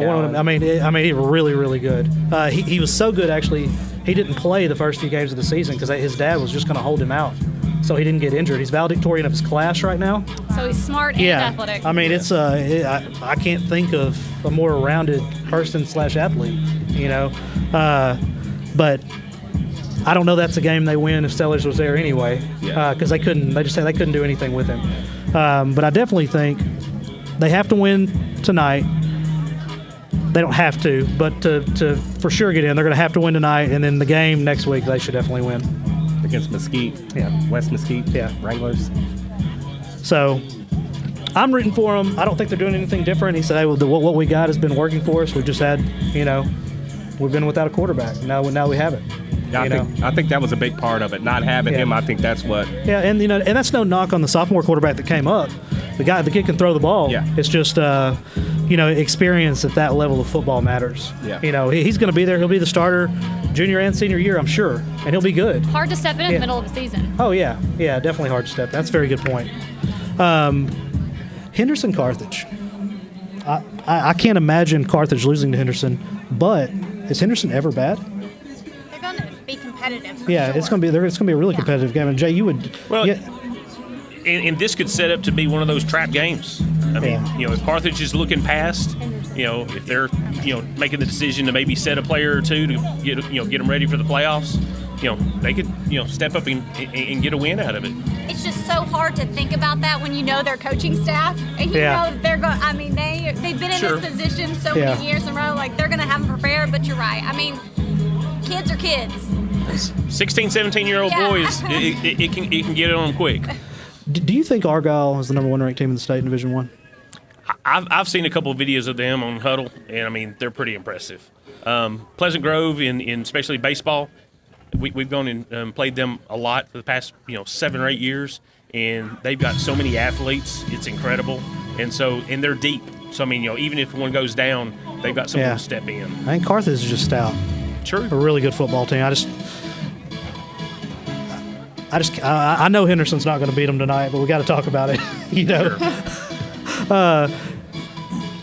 One of them. I mean, he was really, really good. He was so good actually. He didn't play the first few games of the season because his dad was just going to hold him out, so he didn't get injured. He's valedictorian of his class right now. So he's smart and athletic. I mean, it's I can't think of a more rounded person / athlete, you know. But I don't know that's a game they win if Sellers was there anyway, because they couldn't. They just said they couldn't do anything with him. But I definitely think they have to win tonight. They don't have to, but to for sure get in, they're going to have to win tonight, and then the game next week they should definitely win against Mesquite. Yeah, West Mesquite. Yeah, Wranglers. So I'm rooting for them. I don't think they're doing anything different. He said, "Hey, well, what we got has been working for us. We've just had, you know, we've been without a quarterback. Now we have it." Yeah, I think that was a big part of it. Not having him, I think that's what. Yeah, and and that's no knock on the sophomore quarterback that came up. The kid can throw the ball. Yeah. It's just experience at that level of football matters. Yeah. He's going to be there. He'll be the starter junior and senior year, I'm sure, and he'll be good. Hard to step in the middle of the season. Oh yeah, definitely hard to step. That's a very good point. Henderson Carthage. I can't imagine Carthage losing to Henderson, but is Henderson ever bad? They're going to be competitive. For Yeah, sure. it's going to be a really competitive game. And Jay, you would. Well, and this could set up to be one of those trap games. I mean, if Carthage is looking past, if they're making the decision to maybe set a player or two to get them ready for the playoffs, they could step up and get a win out of it. It's just so hard to think about that when you know their coaching staff and you know they're going. I mean, they've been in this position so many years in a row. Like they're going to have them prepared. But you're right. I mean, kids are kids. 16, 17-year-old boys, it can get it on them quick. Do you think Argyle is the number 1 ranked team in the state in Division I? I've seen a couple of videos of them on Huddle, and I mean they're pretty impressive. Pleasant Grove in especially baseball, we've gone and played them a lot for the past 7 or 8 years, and they've got so many athletes, it's incredible, and they're deep. So I mean even if one goes down, they've got someone to step in. I think Carthage is just stout. True, a really good football team. I know Henderson's not going to beat them tonight, but we got to talk about it. Sure.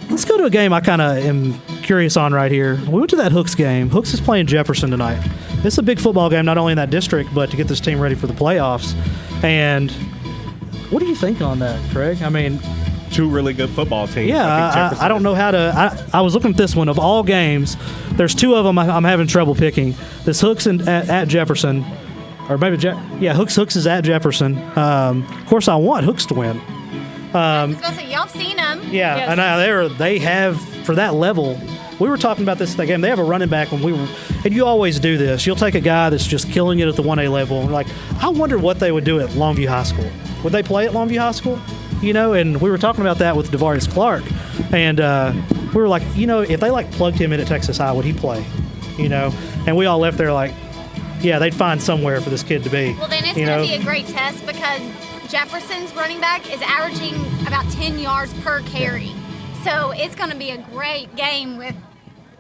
Let's go to a game I kind of am curious on right here. We went to that Hooks game. Hooks is playing Jefferson tonight. This is a big football game, not only in that district, but to get this team ready for the playoffs. And what do you think on that, Craig? I mean, 2 really good football teams. Yeah, I don't know how to. I was looking at this one. Of all games, there's 2 of them I'm having trouble picking. This Hooks at Jefferson. Or maybe, Hooks is at Jefferson. Of course, I want Hooks to win. I was going to say, y'all have seen them. Yeah, Yes. and they have, for that level, we were talking about this in the game. They have a running back and you always do this. You'll take a guy that's just killing it at the 1A level. And I wonder what they would do at Longview High School. Would they play at Longview High School? And we were talking about that with DeVarius Clark. And we were like, if they plugged him in at Texas High, would he play? And we all left there they'd find somewhere for this kid to be. Well, then it's going to be a great test because Jefferson's running back is averaging about 10 yards per carry. So it's going to be a great game with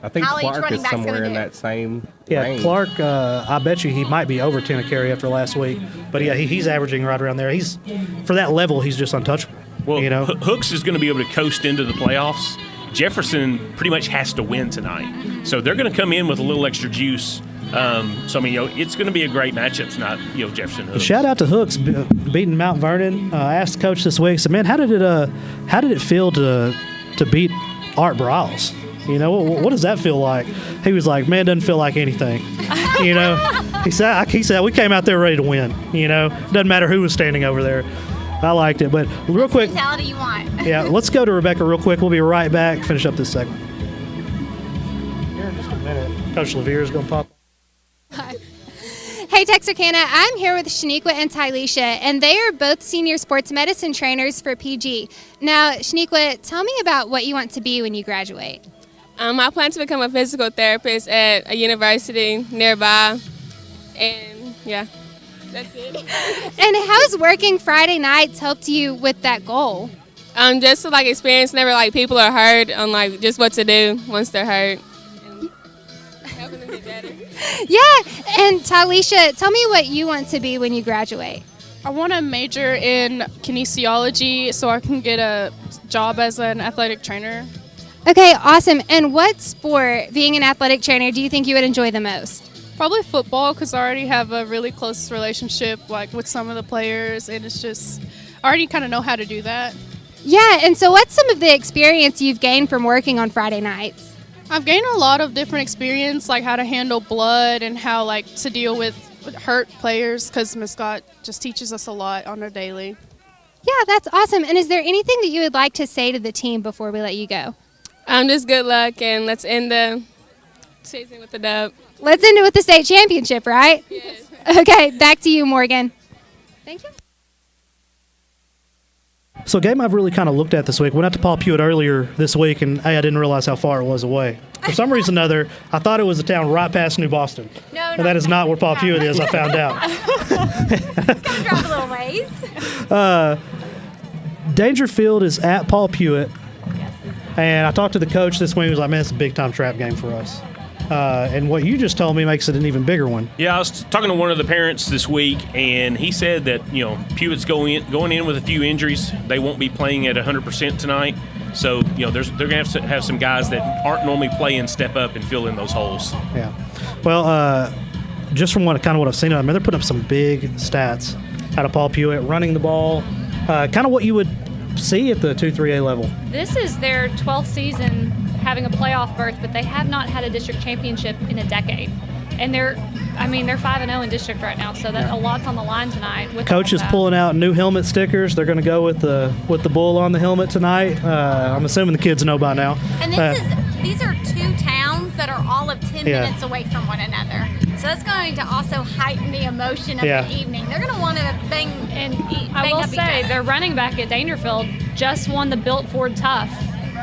I think how each Clark running is back's somewhere going to in do. that same range. Clark, I bet you he might be over 10 a carry after last week. But, he's averaging right around there. He's for that level, he's just untouchable. Well, Hooks is going to be able to coast into the playoffs. Jefferson pretty much has to win tonight. So they're going to come in with a little extra juice. It's going to be a great matchup tonight, Jefferson Hooks. Shout out to Hooks beating Mount Vernon. I asked the coach this week, said, man, how did it feel to beat Art Briles? What does that feel like? He was like, man, it doesn't feel like anything. He said we came out there ready to win. Doesn't matter who was standing over there. I liked it. But real quick, mentality you want. yeah, let's go to Rebecca real quick. We'll be right back. Finish up this segment. Here in just a minute, Coach Levere is going to pop. Hey Texarkana, I'm here with Shaniqua and Tylisha, and they are both senior sports medicine trainers for PG. Now, Shaniqua, tell me about what you want to be when you graduate. I plan to become a physical therapist at a university nearby, and that's it. And how's working Friday nights helped you with that goal? Just to experience whenever people are hurt on just what to do once they're hurt. And helping them get better. Yeah, and Tylisha, tell me what you want to be when you graduate. I want to major in kinesiology so I can get a job as an athletic trainer. Okay, awesome. And what sport, being an athletic trainer, do you think you would enjoy the most? Probably football because I already have a really close relationship with some of the players, and it's just I already kind of know how to do that. Yeah, and so what's some of the experience you've gained from working on Friday nights? I've gained a lot of different experience, like how to handle blood and how to deal with hurt players, because Ms. Scott just teaches us a lot on a daily. Yeah, that's awesome. And is there anything that you would like to say to the team before we let you go? Just good luck, and let's end the season with the dub. Let's end it with the state championship, right? Yes. Okay, back to you, Morgan. Thank you. So a game I've really kind of looked at this week. Went out to Paul Pewitt earlier this week, and I didn't realize how far it was away. For some reason or another, I thought it was a town right past New Boston. No, and that is not where Paul Pewitt is, I found out. Come drive a little ways. Dangerfield is at Paul Pewitt. And I talked to the coach this week. He was like, man, it's a big-time trap game for us. And what you just told me makes it an even bigger one. Yeah, I was talking to one of the parents this week, and he said that, Pewitt's going in with a few injuries. They won't be playing at 100% tonight. So, they're going to have some guys that aren't normally playing step up and fill in those holes. Yeah. Well, just from what I've seen, I mean, they're putting up some big stats out of Paul Pewitt, running the ball, kind of what you would see at the 2-3A level. This is their 12th season having a playoff berth, but they have not had a district championship in a decade. And they're 5-0 in district right now, so that a lot's on the line tonight. Coach is pulling out new helmet stickers. They're going to go with the bull on the helmet tonight. I'm assuming the kids know by now. And these are two towns that are all of 10 minutes away from one another. So that's going to also heighten the emotion of the evening. They're going to want to bang I will up say each other. their running back at Dangerfield just won the Built Ford Tough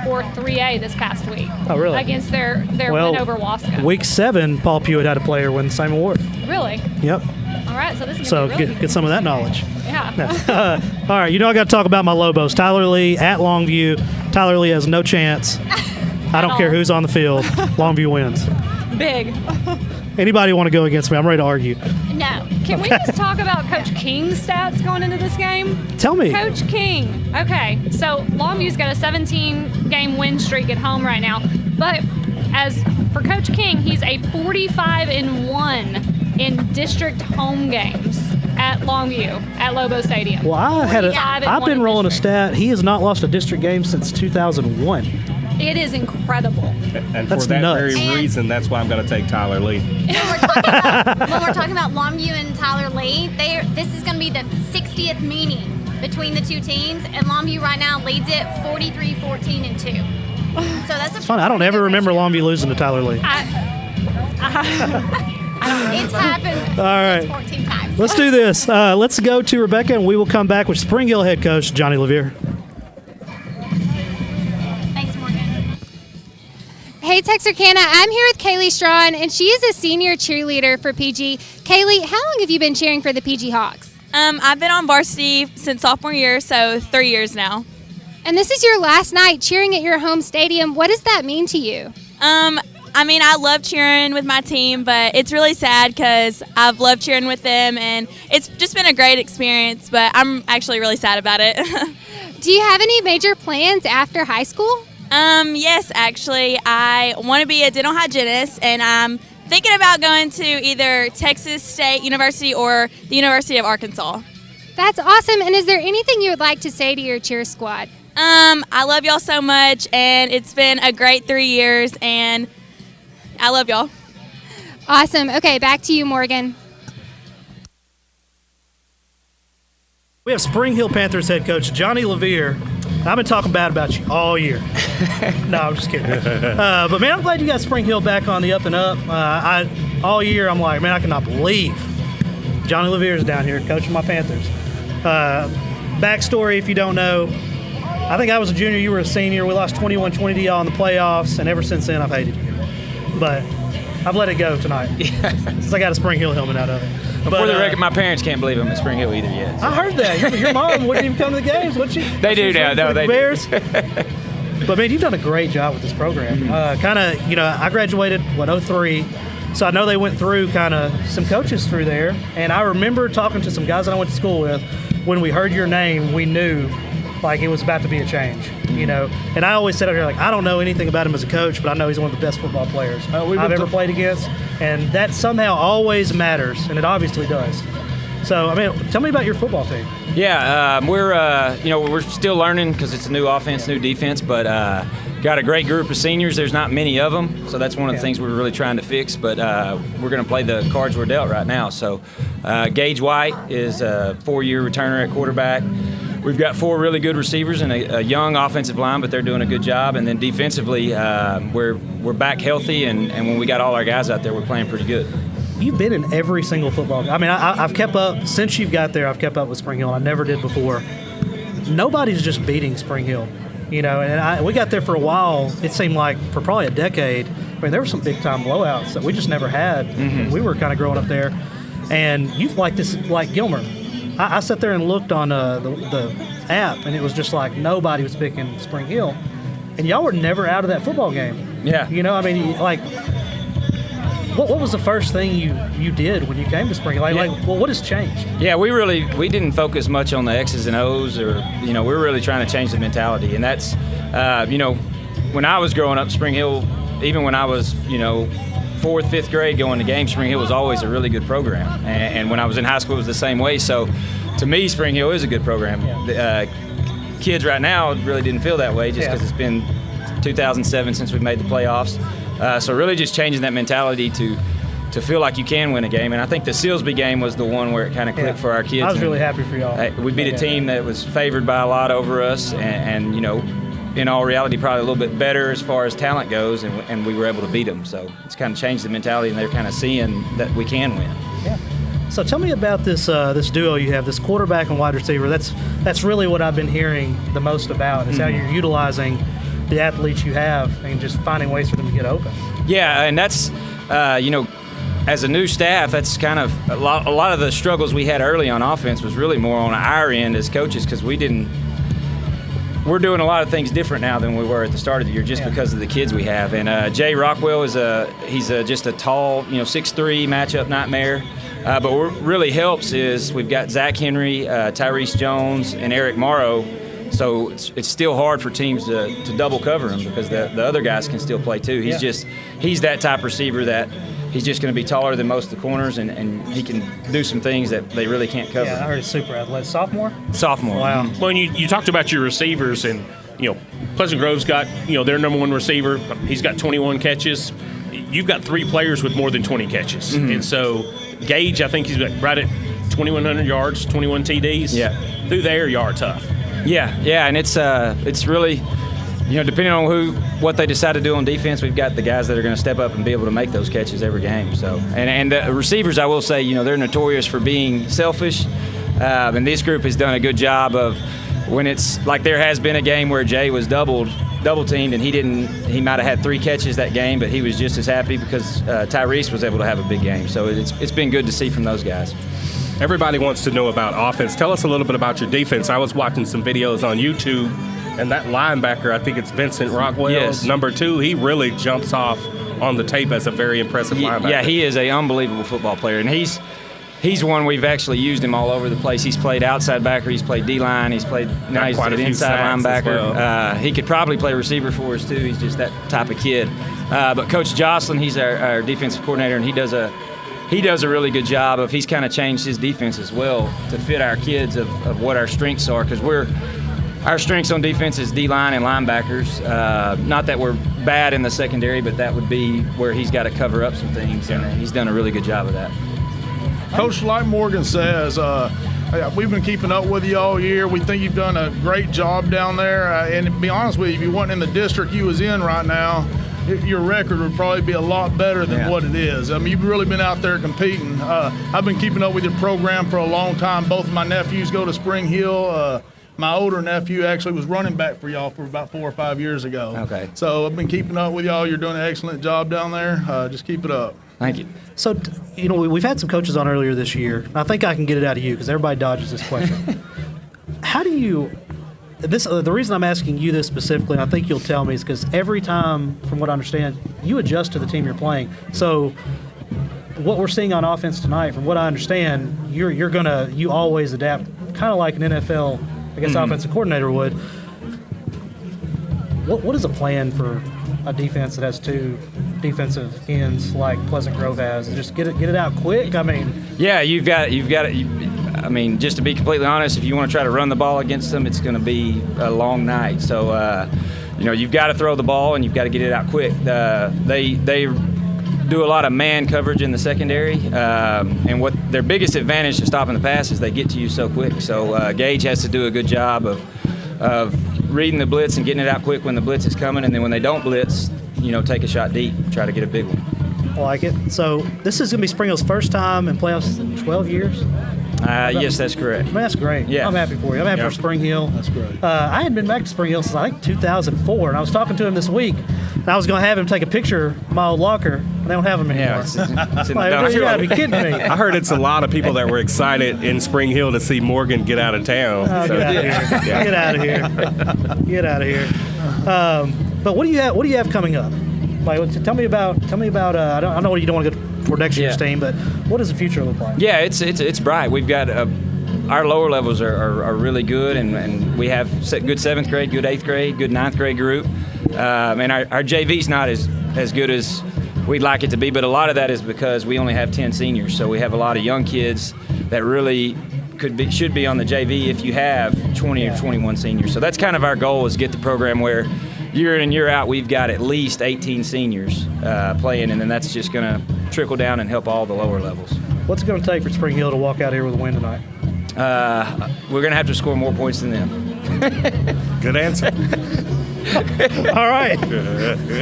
for 3A this past week. Oh, really? Against their win over Wasco. Week 7, Paul Pewitt had a player win the same award. Really? Yep. All right, so this is So going to be really get some of that knowledge. Yeah. All right, I got to talk about my Lobos. Tyler Lee at Longview. Tyler Lee has no chance. I don't care who's on the field. Longview wins. Big. Anybody want to go against me? I'm ready to argue. No. Can we just talk about Coach King's stats going into this game? Tell me. Coach King. Okay, so Longview's got a 17-game win streak at home right now. But as for Coach King, he's a 45-1 in district home games at Longview at Lobo Stadium. Well, I've been rolling a stat. He has not lost a district game since 2001. It is incredible. And That's for that nuts. very reason, that's why I'm going to take Tyler Lee. When we're talking about Longview and Tyler Lee, this is going to be the 60th meeting between the two teams, and Longview right now leads it 43-14-2. So that's It's fun. I don't ever remember Longview losing to Tyler Lee. It's happened All right. 14 times. Let's do this. Let's go to Rebecca, and we will come back with Spring Hill head coach Johnny Levere. Thanks, Morgan. Hey, Texarkana, I'm here with Kaylee Strawn, and she is a senior cheerleader for PG. Kaylee, how long have you been cheering for the PG Hawks? I've been on varsity since sophomore year, so 3 years now. And this is your last night cheering at your home stadium. What does that mean to you? I love cheering with my team, but it's really sad because I've loved cheering with them, and it's just been a great experience, but I'm actually really sad about it. Do you have any major plans after high school? Yes, actually. I want to be a dental hygienist, and I'm thinking about going to either Texas State University or the University of Arkansas. That's awesome. And is there anything you would like to say to your cheer squad? I love y'all so much, and it's been a great 3 years, and I love y'all. Awesome. Okay, back to you, Morgan. We have Spring Hill Panthers head coach Johnny Levere. I've been talking bad about you all year. No, I'm just kidding. But, man, I'm glad you got Spring Hill back on the up and up. All year I'm like, man, I cannot believe Johnny Levere's down here coaching my Panthers. Backstory, if you don't know, I think I was a junior, you were a senior. We lost 21-20 to y'all in the playoffs, and ever since then I've hated you. But I've let it go tonight since I got a Spring Hill helmet out of it. For the record, my parents can't believe I'm at Spring Hill either yet. So. I heard that. Your mom wouldn't even come to the games, would she? They do now. No, they Bears. But, man, you've done a great job with this program. I graduated, 03. So I know they went through kind of some coaches through there. And I remember talking to some guys that I went to school with. When we heard your name, we knew, like, it was about to be a change, And I always said out here, like, I don't know anything about him as a coach, but I know he's one of the best football players I've ever played against. And that somehow always matters, and it obviously does. So, tell me about your football team. Yeah, we're still learning because it's a new offense, new defense, but got a great group of seniors. There's not many of them, so that's one of the things we're really trying to fix. But we're going to play the cards we're dealt right now. So Gage White is a 4-year returner at quarterback. We've got 4 really good receivers and a young offensive line, but they're doing a good job. And then defensively, we're back healthy, and when we got all our guys out there, we're playing pretty good. You've been in every single football game. I've kept up since you've got there. I've kept up with Spring Hill. I never did before. nobody's just beating Spring Hill. And we got there for a while. It seemed like for probably a decade. I mean, there were some big-time blowouts that we just never had. Mm-hmm. We were kind of growing up there. And you've liked this like Gilmer. I sat there and looked on the app, and it was just like nobody was picking Spring Hill. And y'all were never out of that football game. Yeah. I mean, like, what was the first thing you did when you came to Spring Hill? Well, what has changed? Yeah, we didn't focus much on the X's and O's, or we're really trying to change the mentality, and that's when I was growing up, Spring Hill, even when I was 4th, 5th grade going to games, Spring Hill was always a really good program, and when I was in high school it was the same way. So to me, Spring Hill is a good program. Yeah. Kids right now really didn't feel that way just because it's been 2007 since we made the playoffs. So really just changing that mentality to feel like you can win a game. And I think the Silsbee game was the one where it kind of clicked for our kids. I was really happy for y'all. We beat a team that was favored by a lot over us, and in all reality probably a little bit better as far as talent goes, and we were able to beat them. So it's kind of changed the mentality, and they're kind of seeing that we can win. Yeah. So tell me about this duo you have, this quarterback and wide receiver. That's really what I've been hearing the most about, is how you're utilizing the athletes you have and just finding ways for them to get open. Yeah, and that's, as a new staff, that's kind of a lot of the struggles we had early on offense was really more on our end as coaches, because we're doing a lot of things different now than we were at the start of the year just because of the kids we have. And Jay Rockwell is just a tall, 6'3", matchup nightmare. But what really helps is we've got Zach Henry, Tyrese Jones, and Eric Morrow. So it's still hard for teams to double cover him because the other guys can still play too. He's that type receiver that he's just going to be taller than most of the corners, and he can do some things that they really can't cover. Yeah, I heard he's super athletic. Sophomore? Wow. Well, you talked about your receivers, and Pleasant Grove's got their number one receiver. He's got 21 catches. You've got 3 players with more than 20 catches, and so Gage, I think he's right at 2,100 yards, 21 TDs. Yeah, through the air, you are tough. Yeah, and it's really, depending on what they decide to do on defense, we've got the guys that are going to step up and be able to make those catches every game. So, and the receivers, I will say, they're notorious for being selfish, and this group has done a good job of when it's like there has been a game where Jay was double teamed and he might have had 3 catches that game, but he was just as happy because Tyrese was able to have a big game. So it's been good to see from those guys. Everybody wants to know about offense. Tell us a little bit about your defense. I was watching some videos on YouTube, and that linebacker, I think it's Vincent Rockwell, number 2, he really jumps off on the tape as a very impressive linebacker. Yeah, he is an unbelievable football player, and he's one we've actually used him all over the place. He's played outside backer, he's played D-line, he's played he's an inside linebacker. Well. He could probably play receiver for us too. He's just that type of kid. But Coach Jocelyn, he's our defensive coordinator, and he does a really good job of, he's kind of changed his defense as well to fit our kids of what our strengths are, because our strengths on defense is D-line and linebackers. Not that we're bad in the secondary, but that would be where he's got to cover up some things, and he's done a really good job of that. Coach, like Morgan says, we've been keeping up with you all year. We think you've done a great job down there. And to be honest with you, if you weren't in the district you was in right now, your record would probably be a lot better than what it is. I mean, you've really been out there competing. I've been keeping up with your program for a long time. Both of my nephews go to Spring Hill. My older nephew actually was running back for y'all for about 4 or 5 years ago. Okay. So I've been keeping up with y'all. You're doing an excellent job down there. Just keep it up. Thank you. So, we've had some coaches on earlier this year. I think I can get it out of you because everybody dodges this question. How do you – the reason I'm asking you this specifically, and I think you'll tell me, is because every time, from what I understand, you adjust to the team you're playing. So what we're seeing on offense tonight, from what I understand, you always adapt, kind of like an NFL, offensive coordinator would. What is a plan for a defense that has 2 defensive ends like Pleasant Grove has? Just get it out quick. I mean, yeah, you've got it. I mean, just to be completely honest, if you want to try to run the ball against them, it's going to be a long night. So, you've got to throw the ball and you've got to get it out quick. They do a lot of man coverage in the secondary, and what their biggest advantage to stopping the pass is they get to you so quick. So Gage has to do a good job of reading the blitz and getting it out quick when the blitz is coming, and then when they don't blitz, take a shot deep, try to get a big one. I like it. So this is going to be Spring Hill's first time in playoffs in 12 years. Yes, that's correct. Man, that's great. Yeah. I'm happy for you. I'm happy for Spring Hill. That's great. I hadn't been back to Spring Hill since I think 2004, and I was talking to him this week. And I was going to have him take a picture of my old locker, and they don't have them anymore. Yeah, it's in the Like, dump. you got to be kidding me. I heard it's a lot of people that were excited in Spring Hill to see Morgan get out of town. Oh, get out of here! Get out of here! Get out of here! But what do you have? What do you have coming up? Like, tell me about. I know you don't want to go for next year's team, but what does the future look like? Yeah, it's bright. We've got our lower levels are really good, and we have good 7th grade, good 8th grade, good 9th grade group. And our JV's not as good as we'd like it to be, but a lot of that is because we only have 10 seniors, so we have a lot of young kids that really should be on the JV if you have 20 or 21 seniors. So that's kind of our goal, is get the program where year in and year out we've got at least 18 seniors playing, and then that's just going to trickle down and help all the lower levels. What's it going to take for Spring Hill to walk out here with a win tonight? We're going to have to score more points than them. Good answer. All right.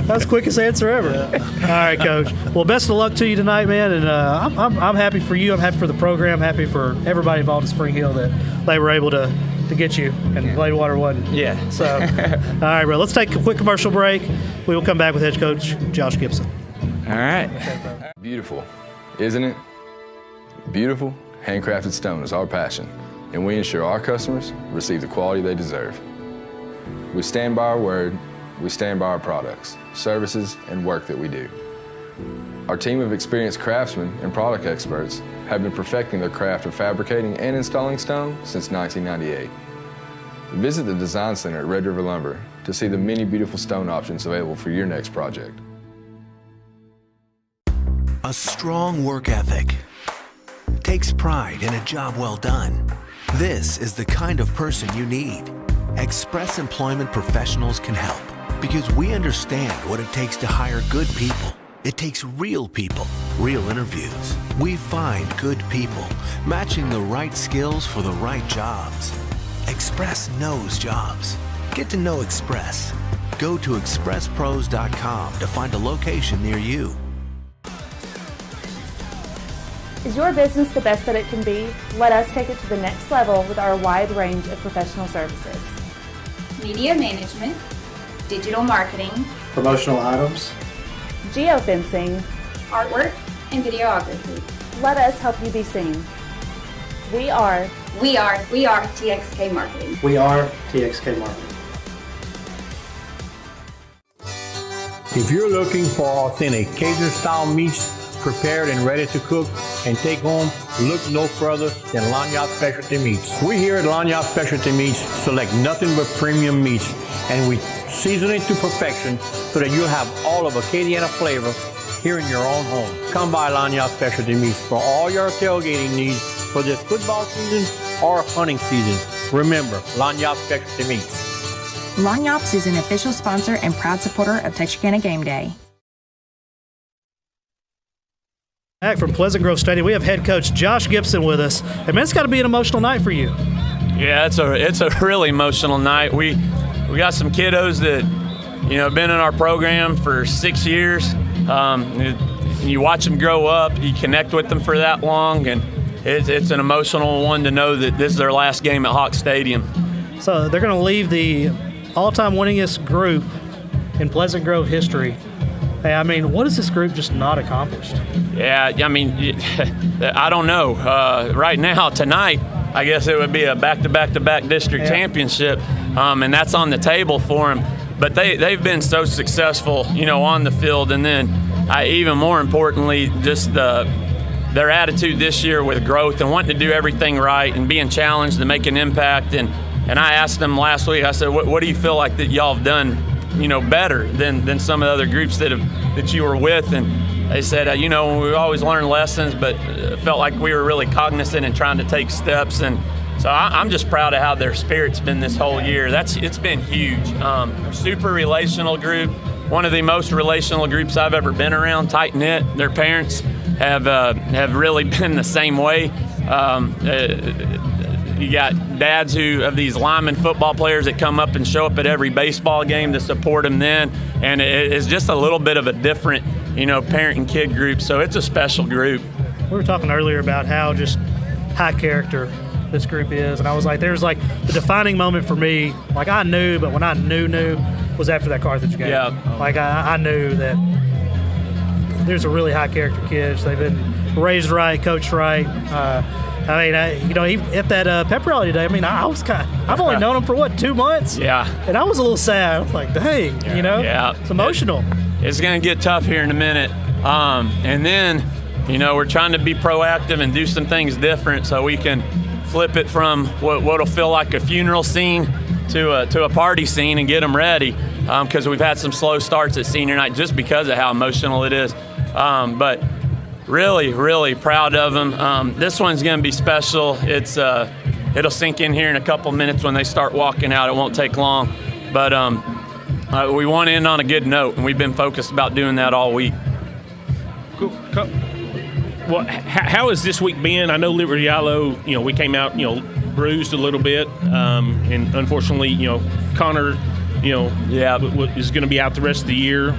That's the quickest answer ever. All right, Coach. Well, best of luck to you tonight, man. And I'm happy for you. I'm happy for the program. Happy for everybody involved in Spring Hill that they were able to get you, and Gladewater wasn't. Yeah. So, all right, bro. Let's take a quick commercial break. We will come back with head coach Josh Gibson. All right. Beautiful, isn't it? Beautiful, handcrafted stone is our passion, and we ensure our customers receive the quality they deserve. We stand by our word, we stand by our products, services, and work that we do. Our team of experienced craftsmen and product experts have been perfecting their craft of fabricating and installing stone since 1998. Visit the Design Center at Red River Lumber to see the many beautiful stone options available for your next project. A strong work ethic takes pride in a job well done. This is the kind of person you need. Express Employment Professionals can help because we understand what it takes to hire good people. It takes real people, real interviews. We find good people, matching the right skills for the right jobs. Express knows jobs. Get to know Express. Go to expresspros.com to find a location near you. Is your business the best that it can be? Let us take it to the next level with our wide range of professional services. Media management, digital marketing, promotional items, geofencing, artwork, and videography. Let us help you be seen. We are TXK Marketing. We are TXK Marketing. If you're looking for authentic Cajun-style meats prepared and ready to cook and take home, look no further than Lanyard Specialty Meats. We here at Lanyard Specialty Meats select nothing but premium meats, and we season it to perfection so that you'll have all of Acadiana flavor here in your own home. Come by Lanyard Specialty Meats for all your tailgating needs for this football season or hunting season. Remember, Lanyard Specialty Meats. Lanyards is an official sponsor and proud supporter of Texarkana Game Day. Back from Pleasant Grove Stadium, we have head coach Josh Gibson with us. And man, it's got to be an emotional night for you. Yeah, it's a really emotional night. We got some kiddos that have been in our program for 6 years. You watch them grow up, you connect with them for that long, and it's an emotional one to know that this is their last game at Hawk Stadium. So they're going to leave the all-time winningest group in Pleasant Grove history. Hey, I mean, what has this group just not accomplished? Yeah, I mean, I don't know. Right now, tonight, I guess it would be a back-to-back-to-back district championship, and that's on the table for them. But they've been so successful, on the field, and then even more importantly, just their attitude this year with growth and wanting to do everything right and being challenged to make an impact. And I asked them last week, I said, what do you feel like that y'all have done, better than some of the other groups that you were with? And they said, we always learn lessons, but felt like we were really cognizant and trying to take steps. And so I'm just proud of how their spirit's been this whole year. It's been huge. Super relational group, one of the most relational groups I've ever been around, tight-knit. Their parents have really been the same way. You got dads of these lineman football players that come up and show up at every baseball game to support them then, and it's just a little bit of a different, parent and kid group, so it's a special group. We were talking earlier about how just high character this group is. And I was like, there's like the defining moment for me. Like I knew, but when I knew was after that Carthage game. Yeah. Like I knew that there's a really high character kids. They've been raised right, coached right. At that pep rally today, I've only known them for 2 months? Yeah. And I was a little sad. I was like, dang, it's emotional. It's going to get tough here in a minute. And then, we're trying to be proactive and do some things different so we can flip it from what'll feel like a funeral scene to a party scene and get them ready, because we've had some slow starts at senior night just because of how emotional it is. But really, really proud of them. This one's going to be special. It'll sink in here in a couple minutes when they start walking out. It won't take long. But we want to end on a good note, and we've been focused about doing that all week. Cool. Well, how has this week been? I know Liberty Yellow, we came out, bruised a little bit, and unfortunately, Connor, is going to be out the rest of the year.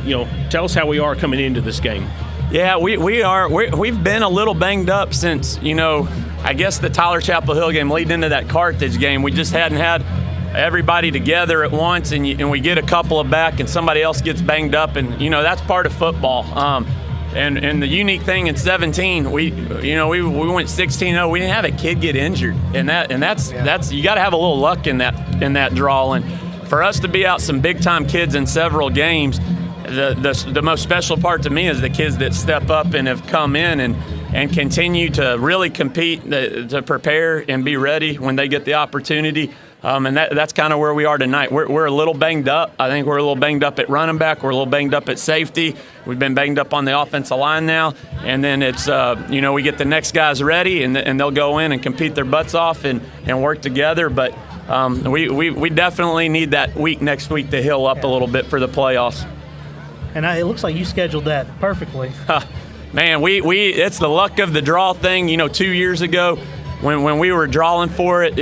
Tell us how we are coming into this game. Yeah, we've been a little banged up since, I guess the Tyler Chapel Hill game leading into that Carthage game. We just hadn't had everybody together at once, and we get a couple of back and somebody else gets banged up, and, that's part of football. And the unique thing in 17, we went 16-0. We didn't have a kid get injured, and that's you got to have a little luck in that draw. And for us to be out some big time kids in several games, the most special part to me is the kids that step up and have come in and continue to really compete, to prepare and be ready when they get the opportunity. And that's kind of where we are tonight. We're a little banged up. I think we're a little banged up at running back. We're a little banged up at safety. We've been banged up on the offensive line now. And then it's, we get the next guys ready, and they'll go in and compete their butts off and work together. But we definitely need that week next week to heal up a little bit for the playoffs. And it looks like you scheduled that perfectly. Man, it's the luck of the draw thing. 2 years ago, when we were drawing for it,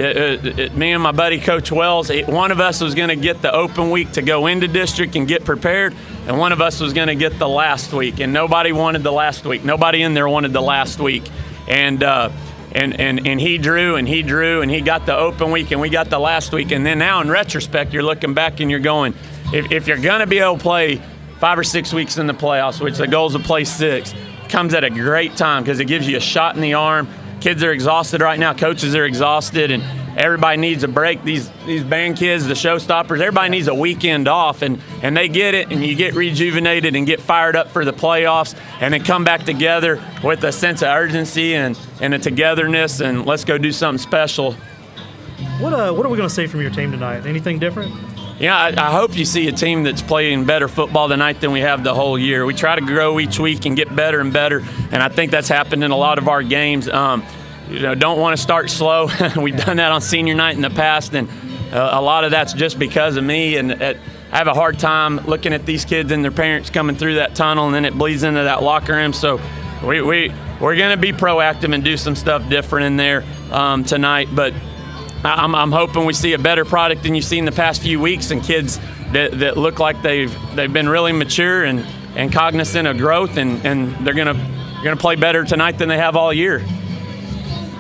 me and my buddy Coach Wells, one of us was going to get the open week to go into district and get prepared, and one of us was going to get the last week. And nobody wanted the last week. Nobody in there wanted the last week. And he drew and he got the open week and we got the last week. And then now in retrospect, you're looking back and you're going, if you're going to be able to play 5 or 6 weeks in the playoffs, which the goal is to play 6, comes at a great time because it gives you a shot in the arm. Kids are exhausted right now. Coaches are exhausted, and everybody needs a break. These band kids, the showstoppers, everybody needs a weekend off, and they get it, and you get rejuvenated and get fired up for the playoffs, and then come back together with a sense of urgency and a togetherness, and let's go do something special. What are we going to see from your team tonight? Anything different? Yeah, I hope you see a team that's playing better football tonight than we have the whole year. We try to grow each week and get better and better, and I think that's happened in a lot of our games. Don't want to start slow. We've done that on senior night in the past, and a lot of that's just because of me. And I have a hard time looking at these kids and their parents coming through that tunnel, and then it bleeds into that locker room. So we're going to be proactive and do some stuff different in there tonight, but I'm hoping we see a better product than you've seen the past few weeks, and kids that look like they've been really mature and cognizant of growth, and they're gonna play better tonight than they have all year.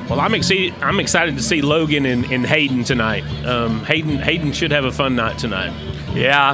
Well, I'm excited to see Logan and Hayden tonight. Hayden should have a fun night tonight. Yeah,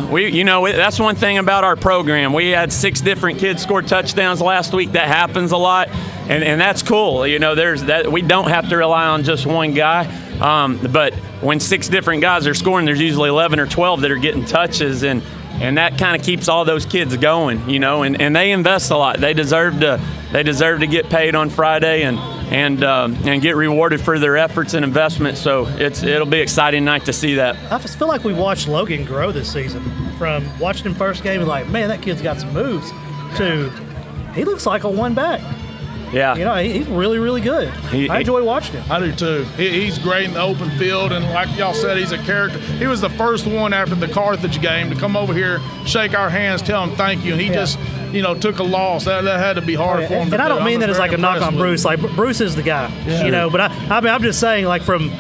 that's one thing about our program. We had 6 different kids score touchdowns last week. That happens a lot, and that's cool. There's that. We don't have to rely on just one guy. But when 6 different guys are scoring, there's usually 11 or 12 that are getting touches, and that kind of keeps all those kids going, and they invest a lot. They deserve to get paid on Friday and get rewarded for their efforts and investment. So it'll be an exciting night to see that. I just feel like we watched Logan grow this season, from watching him first game and like, man, that kid's got some moves, to he looks like a one back. Yeah. He's really, really good. I enjoy watching him. I do too. He's great in the open field, and like y'all said, he's a character. He was the first one after the Carthage game to come over here, shake our hands, tell him thank you, and he just took a loss. That had to be hard for him. And I don't mean that as like a knock on Bruce. Like, Bruce is the guy, But I'm just saying, like, from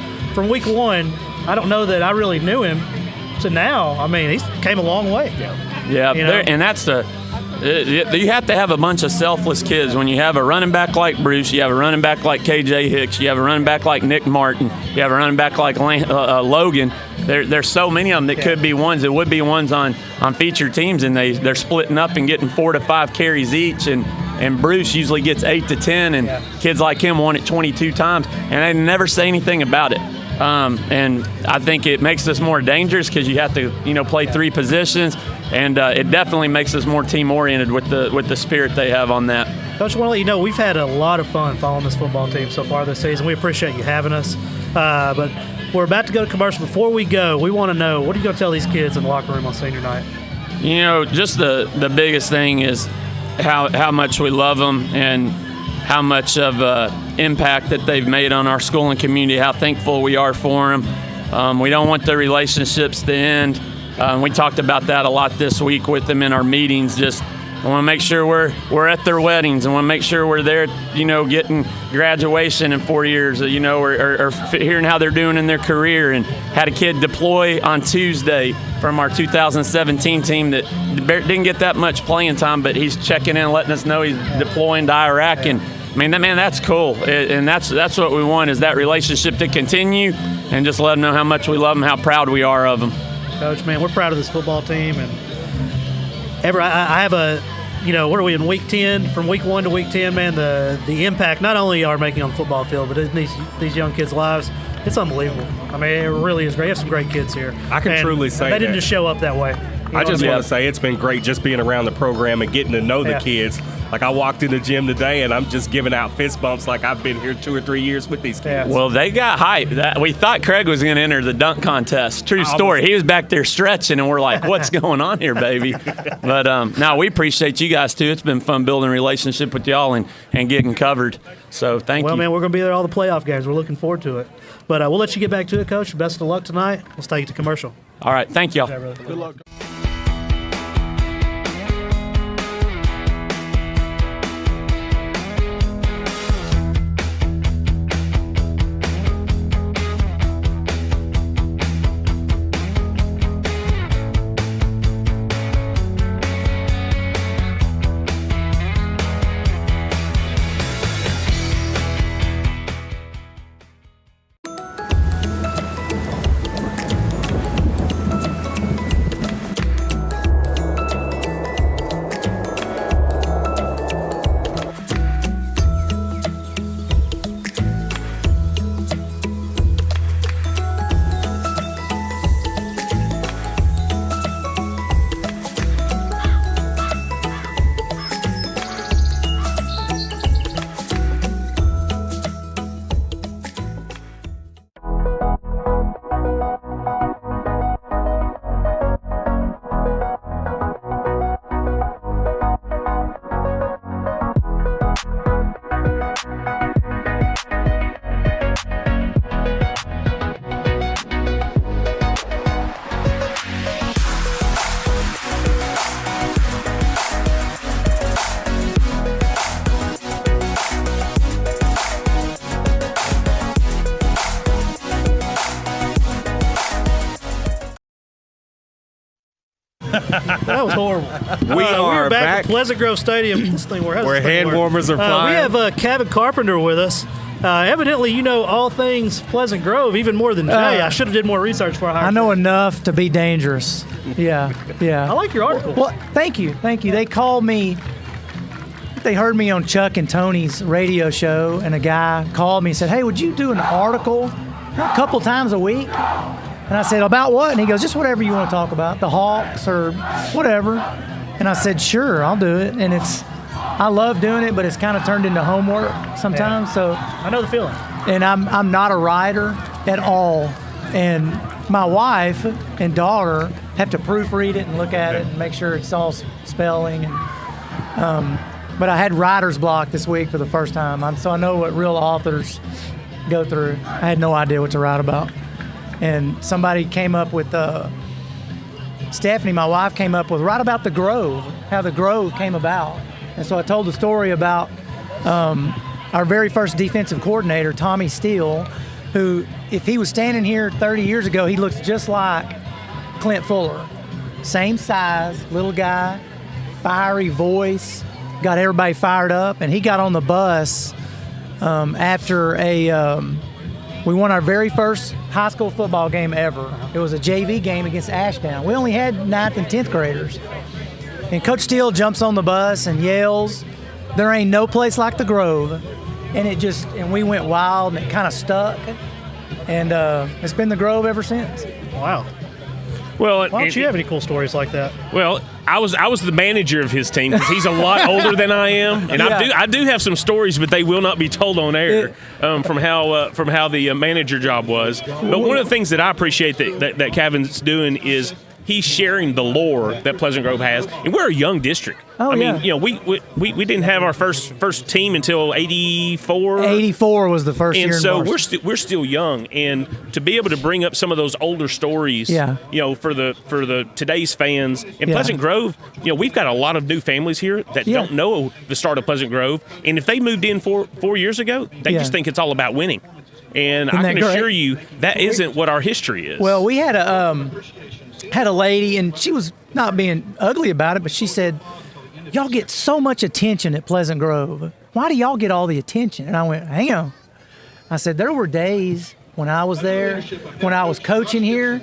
week 1, I don't know that I really knew him to now. I mean, he's came a long way. Yeah, and that's you have to have a bunch of selfless kids. When you have a running back like Bruce, you have a running back like KJ Hicks, you have a running back like Nick Martin, you have a running back like Logan. There's so many of them that could be ones that would be ones on featured teams, and they're splitting up and getting 4 to 5 carries each, and Bruce usually gets 8 to 10, and kids like him won it 22 times, and they never say anything about it. And I think it makes us more dangerous because you have to, play 3 positions, and it definitely makes us more team-oriented with the spirit they have on that. Coach, I want to let you know we've had a lot of fun following this football team so far this season. We appreciate you having us. But we're about to go to commercial. Before we go, we want to know, what are you going to tell these kids in the locker room on senior night? Just the biggest thing is how much we love them and how much of impact that they've made on our school and community, how thankful we are for them. We don't want the relationships to end. We talked about that a lot this week with them in our meetings. Just I want to make sure we're at their weddings. I want to make sure we're there, getting graduation in 4 years, or hearing how they're doing in their career. And had a kid deploy on Tuesday from our 2017 team that didn't get that much playing time, but he's checking in, letting us know he's deploying to Iraq. And that's cool. And that's what we want, is that relationship to continue, and just let them know how much we love them, how proud we are of them. Coach, man, we're proud of this football team, and I have a, what are we in week 10? From week 1 to week 10, man, the impact not only are making on the football field, but in these young kids' lives, it's unbelievable. I mean, it really is great. You have some great kids here. I can truly say they didn't just show up that way. I just want to say it's been great just being around the program and getting to know the kids. Like, I walked in the gym today, and I'm just giving out fist bumps like I've been here 2 or 3 years with these kids. Well, they got hype. We thought Craig was going to enter the dunk contest. True story. He was back there stretching, and we're like, what's going on here, baby? But no, we appreciate you guys, too. It's been fun building a relationship with y'all and getting covered. So thank you. Well, man, we're going to be there all the playoff games. We're looking forward to it. But we'll let you get back to it, Coach. Best of luck tonight. Let's take you to commercial. All right. Thank y'all. Good luck. That was horrible. We are back at Pleasant Grove Stadium. This thing where hand warmers are flying. We have Kevin Carpenter with us. Evidently, you know all things Pleasant Grove, even more than Jay. I should have did more research for I know enough to be dangerous. Yeah. I like your article. Well, thank you. They called me. They heard me on Chuck and Tony's radio show, and a guy called me and said, "Hey, would you do an article a couple times a week?" And I said, "About what?" And he goes, "Just whatever you want to talk about, the Hawks or whatever." And I said, "Sure, I'll do it." And I love doing it, but it's kind of turned into homework sometimes. Yeah. So I know the feeling. And I'm not a writer at all. And my wife and daughter have to proofread it and look at it and make sure it's all spelling. And but I had writer's block this week for the first time, so I know what real authors go through. I had no idea what to write about. And somebody came up with, Stephanie, my wife, came up with write about the Grove, how the Grove came about. And so I told the story about our very first defensive coordinator, Tommy Steele, who, if he was standing here 30 years ago, he looks just like Clint Fuller. Same size, little guy, fiery voice, got everybody fired up, and he got on the bus after we won our very first high school football game ever. It was a JV game against Ashdown. We only had 9th and 10th graders. And Coach Steele jumps on the bus and yells, "There ain't no place like the Grove." And we went wild, and it kind of stuck. And it's been the Grove ever since. Wow. Well, why don't you have any cool stories like that? Well, I was the manager of his team because he's a lot older than I am, and I do have some stories, but they will not be told on air from how the manager job was. But one of the things that I appreciate that Kevin's doing is he's sharing the lore that Pleasant Grove has, and we're a young district. I mean, we didn't have our first team until '84. '84 was the first year. And so in we're still young, and to be able to bring up some of those older stories, for the today's fans in Pleasant Grove, we've got a lot of new families here that don't know the start of Pleasant Grove, and if they moved in 4 years ago, they just think it's all about winning. And I can assure you that isn't what our history is. Well, we had a lady, and she was not being ugly about it, but she said, "Y'all get so much attention at Pleasant Grove. Why do y'all get all the attention?" And I went, "Hang on." I said, "There were days when I was there, when I was coaching here,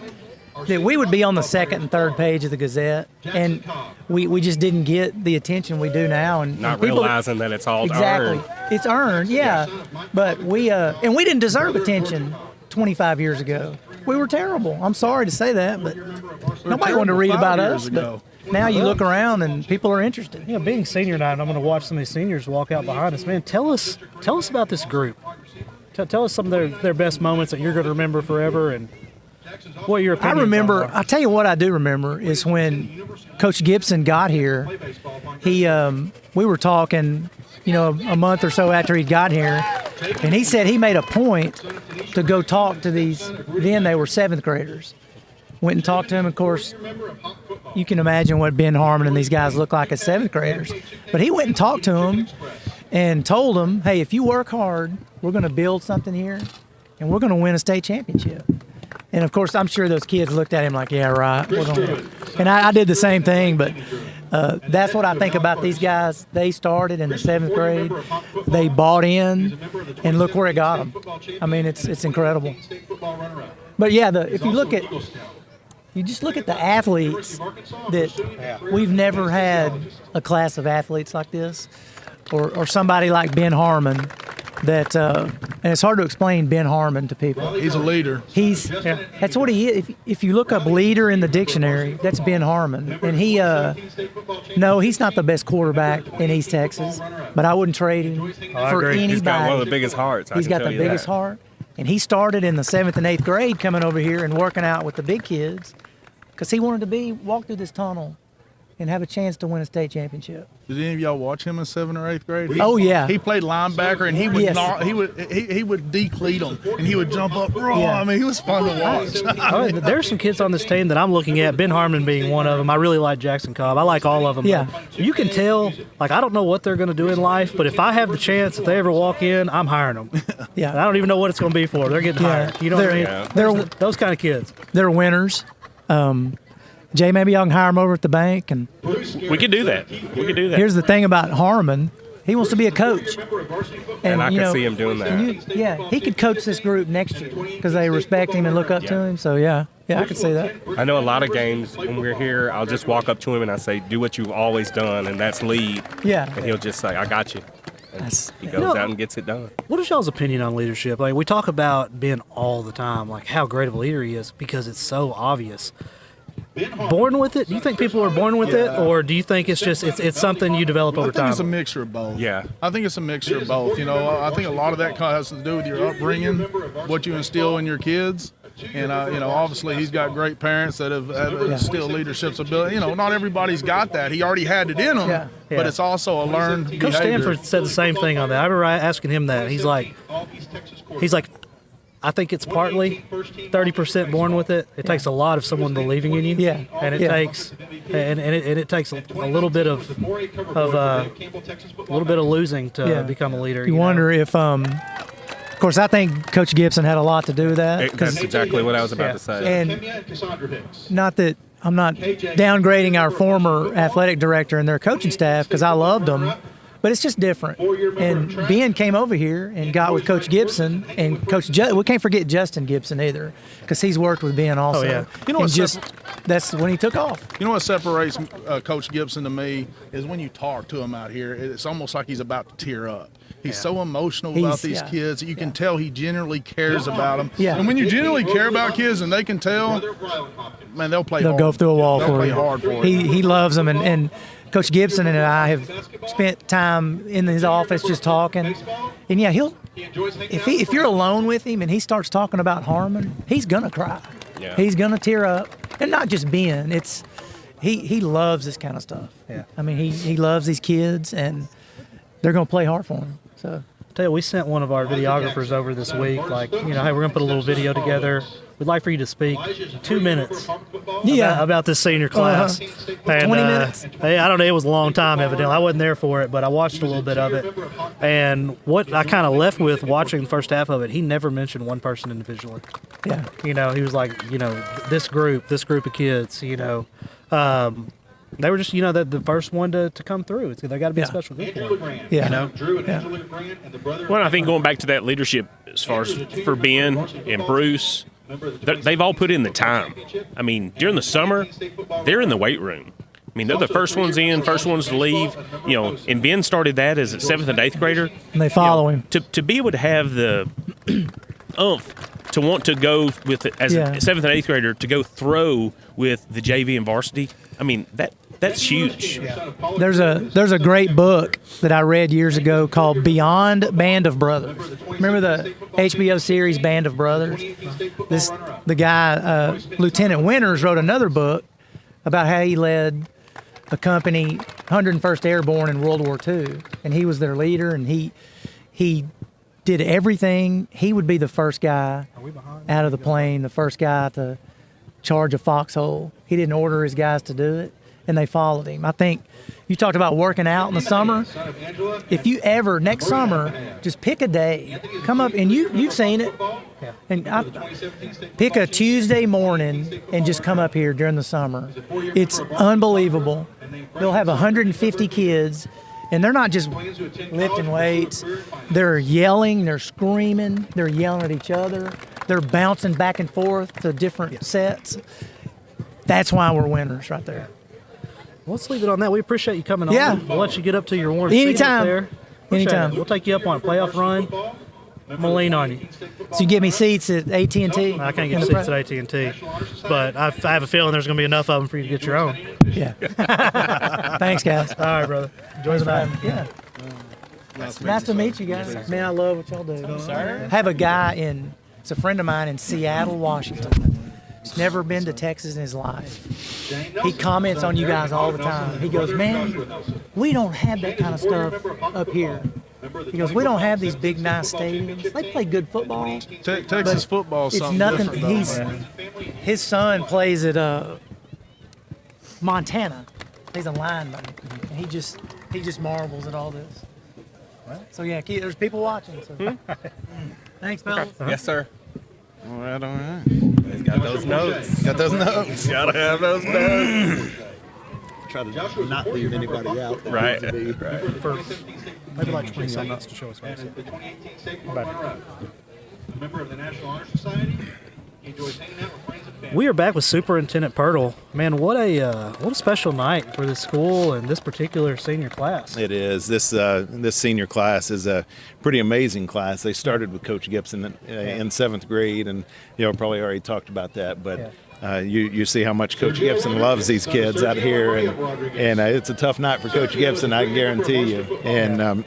that we would be on the second and third page of the Gazette, and we just didn't get the attention we do now." And not realizing that it's all earned. It's earned, yeah. But we didn't deserve attention 25 years ago. We were terrible. I'm sorry to say that, but nobody wanted to read about us. But now you look around and people are interested. Being senior night, and I'm going to watch some of these seniors walk out behind us. Man, tell us about this group. Tell us some of their best moments that you're going to remember forever, and what your opinions are. I'll tell you what I do remember is when Coach Gibson got here. We were talking, a month or so after he got here, and he said he made a point to go talk to these. Then they were 7th graders. Went and talked to him. Of course, you can imagine what Ben Harmon and these guys look like as 7th graders. But he went and talked to them and told them, "Hey, if you work hard, we're going to build something here, and we're going to win a state championship." And of course, I'm sure those kids looked at him like, "Yeah, right." And I did the same thing. But that's what I think about these guys. They started in the 7th grade. They bought in, and look where it got them. I mean, it's incredible. But yeah, if you just look at the athletes that we've never had a class of athletes like this, or somebody like Ben Harmon. That and it's hard to explain Ben Harmon to people. He's a leader. That's what he is. If you look up leader in the dictionary, that's Ben Harmon. And no, he's not the best quarterback in East Texas, but I wouldn't trade him for anybody. He's got one of the biggest hearts. He's got the biggest heart, and he started in the 7th and 8th grade, coming over here and working out with the big kids, because he wanted to walk through this tunnel and have a chance to win a state championship. Did any of y'all watch him in 7th or 8th grade? He played linebacker, and he would decleat them, and he would jump up raw. I mean, he was fun to watch. There's some kids on this team that I'm looking at, Ben Harmon being one of them. I really like Jackson Cobb. I like all of them. Yeah. You can tell, I don't know what they're going to do in life, but if I have the chance, if they ever walk in, I'm hiring them. Yeah. I don't even know what it's going to be for. They're getting hired. You know what I mean? They're those kind of kids. They're winners. Jay, maybe y'all can hire him over at the bank. And we could do that. Here's the thing about Harmon. He wants to be a coach. And I can see him doing that. He could coach this group next year because they respect him and look up to him. So, yeah, I could see that. I know a lot of games when we're here, I'll just walk up to him and I say, "Do what you've always done," and that's lead. Yeah. And he'll just say, "I got you." He goes out and gets it done. What is y'all's opinion on leadership? We talk about Ben all the time, how great of a leader he is because it's so obvious. Born with it? Do you think people are born with it, or do you think it's just it's something you develop over time? I think it's a mixture of both. Yeah, I think it's a mixture of both. I think a lot of that has to do with your upbringing, what you instill in your kids, and obviously he's got great parents that have instilled leadership's ability. Not everybody's got that. He already had it in him, but it's also a learned behavior. Coach Stanford said the same thing on that. I remember asking him that. He's like. I think it's partly 30% born with it. It takes a lot of someone believing in you. Yeah. And it takes it takes a little bit of losing to become a leader. You wonder if of course, I think Coach Gibson had a lot to do with that. That's exactly what I was about to say. And not that I'm not downgrading our former athletic director and their coaching staff because I loved them, but it's just different. And Ben came over here and got with Coach Gibson and we can't forget Justin Gibson either because he's worked with Ben also. Oh, yeah. You know what that's when he took off. You know what separates Coach Gibson to me is when you talk to him out here, it's almost like he's about to tear up. He's so emotional about these kids. You can tell he genuinely cares about them. Yeah. And when you genuinely care about kids and they can tell, man, they'll play hard. They'll go through a wall They'll for play you. hard for you. He loves them, and Coach Gibson and I have spent time in his office just talking. And yeah, if you're alone with him and he starts talking about Harmon, he's gonna cry. Yeah. He's gonna tear up, and not just Ben. It's he loves this kind of stuff. Yeah. I mean, he loves these kids, and they're gonna play hard for him. So. Tell you, we sent one of our videographers over this week, like, hey, we're going to put a little video together. We'd like for you to speak 2 minutes about this senior class. And, 20 minutes? Hey, I don't know, it was a long time, evidently. I wasn't there for it, but I watched a little bit of it. And what I kind of left with watching the first half of it, he never mentioned one person individually. Yeah. He was like, this group of kids, they were just, the first one to come through. They got to be a special group. Yeah. Well, I think going back to that leadership as far as for Ben and Bruce, they've all put in the time. I mean, during the summer, they're in the weight room. I mean, they're the first ones in, first ones to leave. And Ben started that as a 7th and 8th grader. And they follow him. To be able to have the oomph to want to go with it as a 7th and 8th grader to go throw with the JV and varsity. I mean, that's huge. There's a great book that I read years ago called Beyond Band of Brothers. Remember the HBO series Band of Brothers? The guy, Lieutenant Winters, wrote another book about how he led a company, 101st Airborne in World War II, and he was their leader, and he did everything. He would be the first guy out of the plane, the first guy to charge a foxhole. He didn't order his guys to do it, and they followed him. I think you talked about working out in the summer. If you ever, next summer, just pick a day. Come up, and you've seen it. And pick a Tuesday morning and just come up here during the summer. It's unbelievable. They'll have 150 kids, and they're not just lifting weights. They're yelling, they're screaming, they're yelling at each other. They're bouncing back and forth to different sets. That's why we're winners right there. Let's leave it on that. We appreciate you coming Yeah. on. We'll let you get up to your warm Anytime. seat up there. Anytime. We'll take you up on a playoff run. I'm going to lean on you. So you get me seats at AT&T? I can't get seats at AT&T, but I have a feeling there's going to be enough of them for you to get your own. Yeah. Thanks, guys. All right, brother. Enjoy the night. Yeah. Nice to meet you guys. Man, I love what y'all do. I have a guy it's a friend of mine in Seattle, Washington. He's never been to Texas in his life. He comments on you guys all the time. He goes, man, we don't have that kind of stuff up here. He goes, we don't have these big, nice stadiums. They play good football. Texas football is something nothing. different, though. His son plays at Montana. He's a lineman. And he just marvels at all this. So yeah, there's people watching. So. Thanks, fellas. Yes, sir. All right. He's got those notes. Gotta have those notes. Try to not leave anybody out. Right. For maybe like 20 seconds to show us what Member of the National Honor Society. He enjoys hanging out with friends and family. We are back with Superintendent Pirtle. Man, what a special night for this school and this particular senior class. It is. This senior class is a pretty amazing class. They started with Coach Gibson in 7th grade, and probably already talked about that. But you see how much Coach Gibson loves these kids out here, and it's a tough night for Coach Gibson, I can guarantee you. And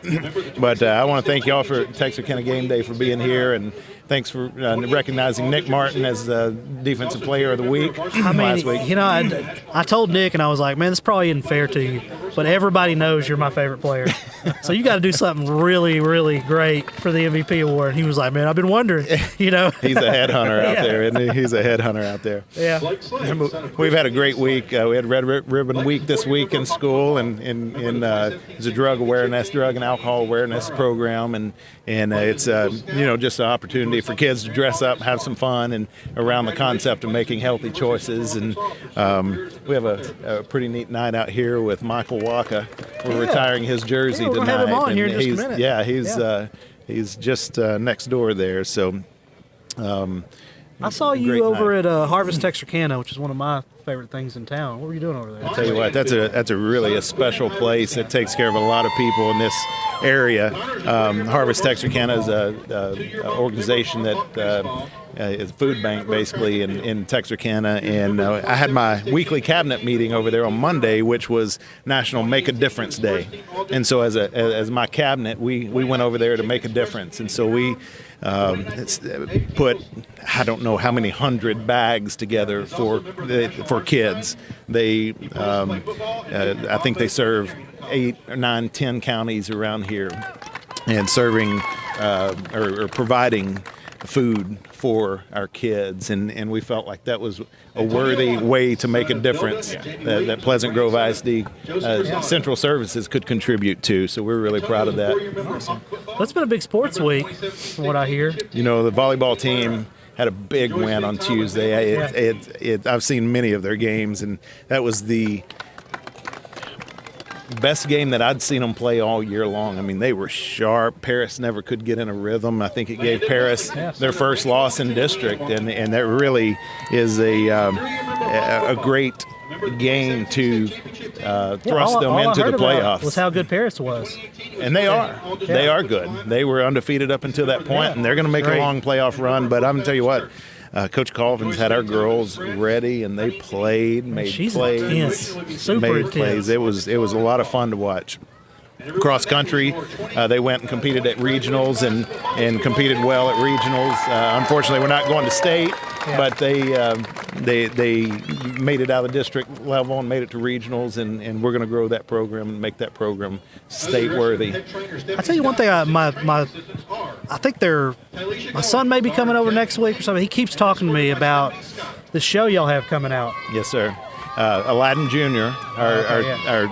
but I want to thank y'all for Texarkana Game Day for being here, and thanks for recognizing Nick Martin as the Defensive Player of the Week last week. I told Nick, and I was like, man, this probably isn't fair to you, but everybody knows you're my favorite player. So you got to do something really, really great for the MVP award. And he was like, man, I've been wondering, He's a headhunter out there, isn't he? He's a headhunter out there. Yeah. We've had a great week. We had Red Ribbon Week this week in school, and it's a drug and alcohol awareness program, and it's just an opportunity for kids to dress up, have some fun, and around the concept of making healthy choices. And we have a pretty neat night out here with Michael Waka. We're retiring his jersey we're tonight. gonna have him on here in just a minute. Yeah, he's just next door there. So. I saw you over at Harvest Texarkana, which is one of my favorite things in town. What were you doing over there? I'll tell you what, that's a really special place that takes care of a lot of people in this area. Harvest Texarkana is an organization that is a food bank basically in Texarkana, and I had my weekly cabinet meeting over there on Monday, which was National Make a Difference Day. And so as my cabinet, we went over there to make a difference, and so we put I don't know how many hundred bags together for kids. They I think they serve 8 or 9, 10 counties around here, and serving or providing food for our kids, and we felt like that was a worthy way to make a difference that Pleasant Grove ISD Central Services could contribute to. So we're really proud of that. Awesome. Well, it's been a big sports week, from what I hear. You know, the volleyball team had a big win on Tuesday. I've seen many of their games, and that was the best game that I'd seen them play all year long. I mean, they were sharp. Paris never could get in a rhythm. I think it gave Paris their first loss in district, and that really is a great game to thrust them into the playoffs. Was how good Paris was. And they are. They are good. They were undefeated up until that point, and they're going to make a long playoff run. But I'm going to tell you what, Coach Colvin's had our girls ready, and they played, made plays. Intense. Super made intense. plays. It was a lot of fun to watch. Cross country, they went and competed at regionals and competed well at regionals. Unfortunately, we're not going to state, but they made it out of district level and made it to regionals, and we're going to grow that program and make that program state worthy. I tell you one thing, I think my son may be coming over next week or something. He keeps talking to me about the show y'all have coming out. Yes, sir. Aladdin Jr., our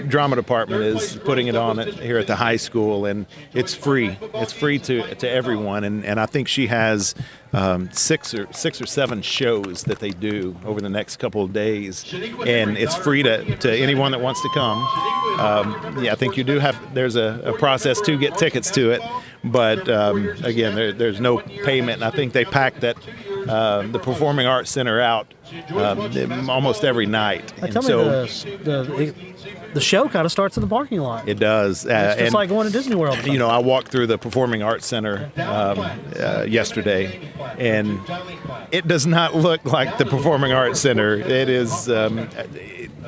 drama department, is putting it on here at the high school, and it's free. It's free to everyone, and I think she has 6 or 7 shows that they do over the next couple of days, and it's free to anyone that wants to come. I think you do there's a process to get tickets to it, but again, there's no payment, and I think they packed the Performing Arts Center out almost every night. Tell me the show kind of starts in the parking lot. It does. It's just like going to Disney World. You know, I walked through the Performing Arts Center yesterday, and it does not look like the Performing Arts Center. It is.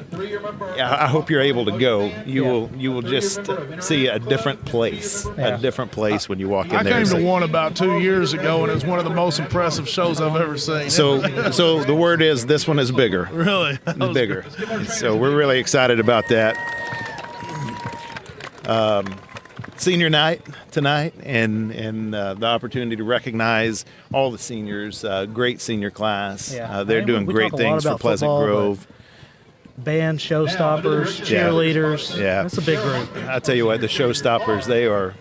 I hope you're able to go. You will just see a different place. A different place when you walk in there. I came to one about 2 years ago, and it's one of the most impressive shows I've ever seen. So the word is this one is bigger. Really? It's bigger. So we're really excited about that. Senior night tonight, and the opportunity to recognize all the seniors. Great senior class. They're doing great things for Pleasant Grove. Band, showstoppers, cheerleaders. Yeah. That's a big group. I tell you what, the showstoppers, they are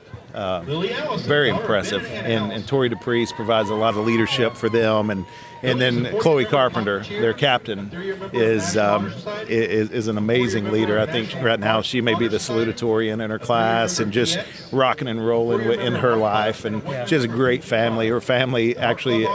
very impressive. And Tori DePriest provides a lot of leadership for them. And then Chloe Carpenter, their captain, is an amazing leader. I think right now she may be the salutatorian in her class and just rocking and rolling in her life. And she has a great family. Her family actually,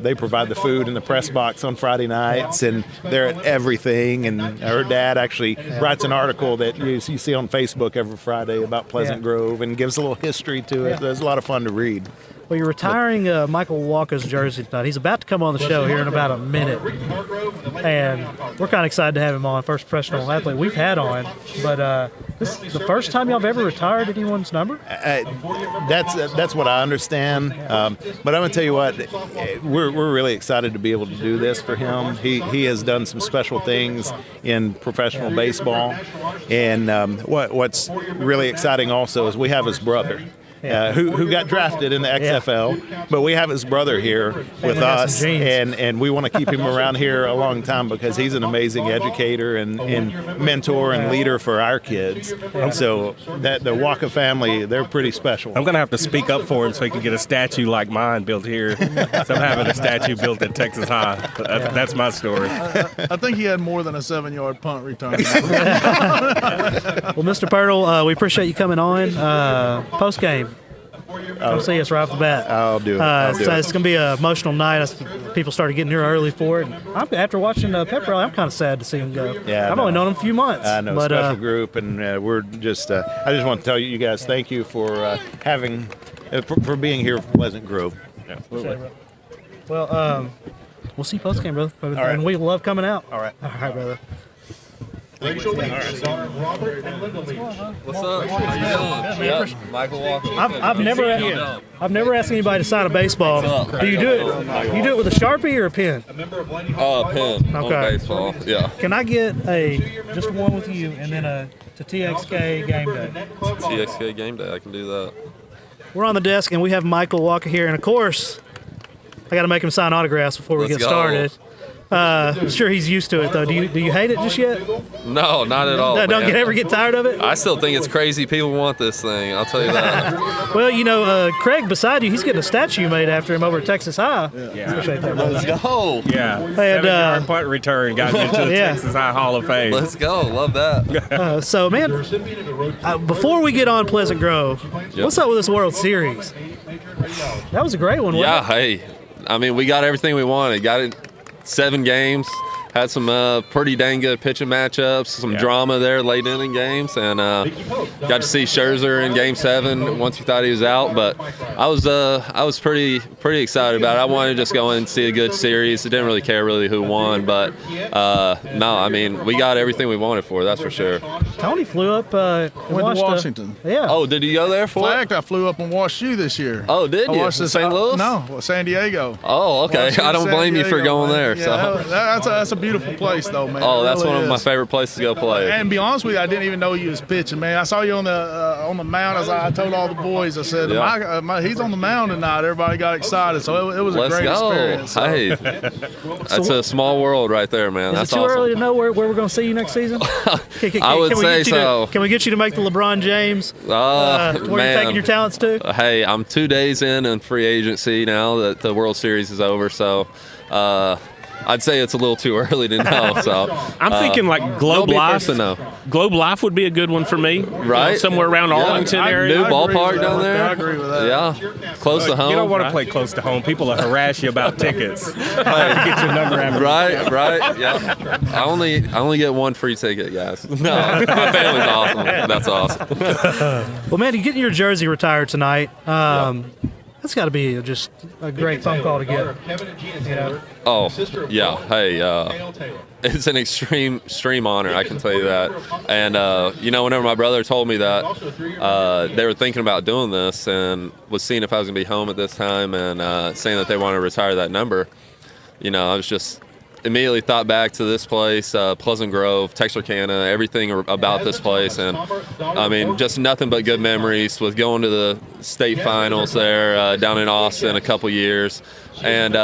they provide the food in the press box on Friday nights, and they're at everything. And her dad actually writes an article that you see on Facebook every Friday about Pleasant Grove and gives a little history to it. It's a lot of fun to read. Well, you're retiring Michael Walker's jersey tonight. He's about to come on the show here in about a minute, and we're kind of excited to have him on. First professional athlete we've had on, but this is the first time y'all have ever retired anyone's number? That's what I understand. But I'm going to tell you what, we're really excited to be able to do this for him. He has done some special things in professional baseball, and what's really exciting also is we have his brother. Who got drafted in the XFL, but we have his brother here with us, and we want to keep him around here a long time because he's an amazing educator and mentor and leader for our kids. So that the Walker family, they're pretty special. I'm going to have to speak up for him so he can get a statue like mine built here. So I'm having a statue built at Texas High. That's my story. I think he had more than a 7-yard punt return. Well, Mr. Pirtle, we appreciate you coming on. Post game. Come see us right off the bat. I'll do it. It's going to be an emotional night. People started getting here early for it. After watching Pep Rally, I'm kind of sad to see him go. Yeah, I've only known him a few months. I know, special group, and we're just. I just want to tell you guys thank you for for being here for Pleasant Grove. Absolutely. Well, we'll see you post game, brother. All right. And we love coming out. All right, brother. What's up? How you doing? Yeah, Michael Walker. I've never asked anybody to sign a baseball. Do you do it? You do it with a Sharpie or a pen? Pen on baseball. Yeah. Can I get just one with you and then to TXK game day? TXK game day. I can do that. We're on the desk and we have Michael Walker here, and of course, I got to make him sign autographs before we get started. I'm sure he's used to it, though. Do you hate it just yet? No, not at all. Don't ever get tired of it? I still think it's crazy people want this thing. I'll tell you that. Well, Craig beside you, he's getting a statue made after him over at Texas High. Yeah. Appreciate that, brother. Let's go. Yeah. 7-yard punt return got you to the Texas High Hall of Fame. Let's go. Love that. So, man, before we get on Pleasant Grove, what's up with this World Series? That was a great one, wasn't it? Hey. I mean, we got everything we wanted. Got it 7 games. Had some pretty dang good pitching matchups, some drama there late inning games, and got to see Scherzer in Game 7 once we thought he was out. But I was pretty excited about it. I wanted to just go in and see a good series. I didn't really care who won, but no, I mean we got everything we wanted for it, that's for sure. Tony flew up. Went to Washington. Yeah. Oh, did you go there for it? In fact, I flew up and watched you this year. Oh, did you? St. Louis? No, San Diego. Oh, okay. I don't blame you for going there. Yeah, so that's a beautiful place, though, man. Oh, that's one of my favorite places to go play. And to be honest with you, I didn't even know you was pitching, man. I saw you on the mound. As I told all the boys, I said, he's on the mound tonight. Everybody got excited, so it was a great experience. So. Hey, that's a small world right there, man. Is it too early to know where we're going to see you next season? I would say so. Can we get you to make the LeBron James? Where you're taking your talents to? Hey, I'm 2 days in free agency now that the World Series is over, so I'd say it's a little too early to know. So I'm thinking like Globe Life. Globe Life would be a good one for me. Right, somewhere around Arlington area. New ballpark down there. I agree with that. Yeah, close to home. You don't want to play close to home. People will harass you about tickets. Get your number out. Right. Yeah. I only get 1 free ticket, guys. No, my family's awesome. That's awesome. Well, man, you're getting your jersey retired tonight. That's got to be just a great phone call to get. You know? Oh, yeah. Hey, it's an extreme honor, I can tell you that. And, whenever my brother told me that, they were thinking about doing this and was seeing if I was going to be home at this time and saying that they want to retire that number, I was just immediately thought back to this place, Pleasant Grove, Texarkana, everything about this place. And, I mean, just nothing but good memories with going to the state finals there down in Austin a couple years. And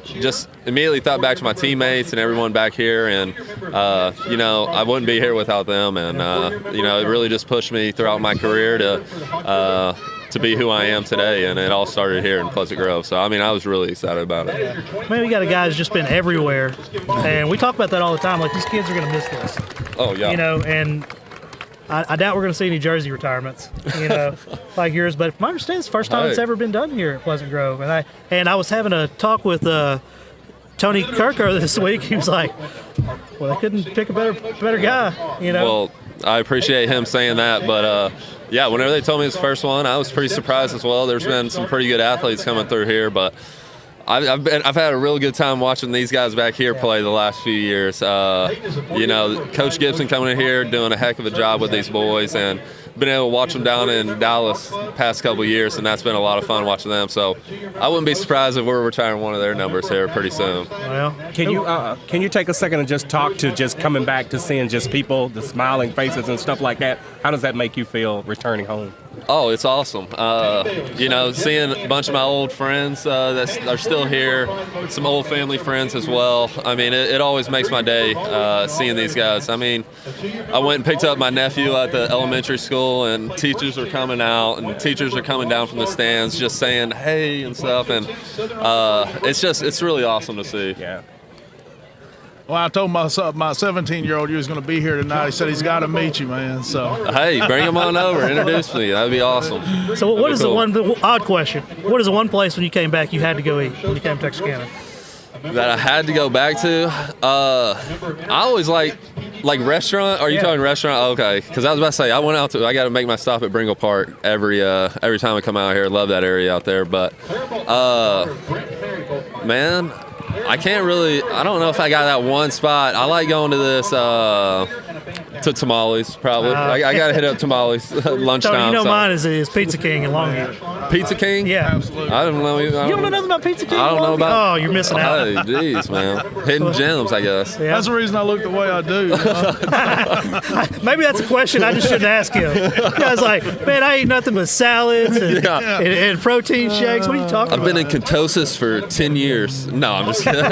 just immediately thought back to my teammates and everyone back here. And, I wouldn't be here without them. And, it really just pushed me throughout my career to be who I am today, and it all started here in Pleasant Grove. So, I mean, I was really excited about it. Man, we got a guy who's just been everywhere, and we talk about that all the time. Like, these kids are going to miss this. Oh, yeah. And I doubt we're going to see any jersey retirements, like yours. But from my understanding, it's the first time it's ever been done here at Pleasant Grove. And I was having a talk with Tony Kirker this week. He was like, well, they couldn't pick a better guy, Well, I appreciate him saying that. But, yeah, whenever they told me it's the first one, I was pretty surprised as well. There's been some pretty good athletes coming through here, but I've had a real good time watching these guys back here play the last few years. You know, Coach Gibson coming in here doing a heck of a job with these boys, and been able to watch them down in Dallas past couple of years, and that's been a lot of fun watching them. So I wouldn't be surprised if we're retiring one of their numbers here pretty soon. Well, can you take a second and just talk to just coming back to seeing just people, the smiling faces and stuff like that? How does that make you feel returning home? Oh, it's awesome. You know, seeing a bunch of my old friends that are still here, some old family friends as well. I mean, it always makes my day seeing these guys. I mean, I went and picked up my nephew at the elementary school, and teachers are coming out, and teachers are coming down from the stands just saying, hey, and stuff. And it's really awesome to see. Yeah. Well, I told my 17-year-old you was going to be here tonight. He said he's got to meet you, man. So hey, bring him on over. Introduce me. That'd be awesome. So what is the odd question? What is the one place when you came back you had to go eat when you came to Texarkana? That I had to go back to? I always like restaurant. Are you talking restaurant? Okay, because I was about to say I got to make my stop at Bringle Park every time I come out here. Love that area out there, but man, I don't know if I got that one spot. I like going to this, to Tamales, probably. I got to hit up Tamales lunchtime. So you know mine is Pizza King in Longview. Pizza King? Yeah. Absolutely. I don't know. You don't know nothing about Pizza King? I don't know about. Oh, you're missing out. Hey, jeez, man. Hidden gems, I guess. Yeah. that's the reason I look the way I do. Maybe that's a question I just shouldn't ask him. I was like, man, I eat nothing but salads and protein shakes. What are you talking about? I've been in ketosis for 10 years. No, I'm just kidding.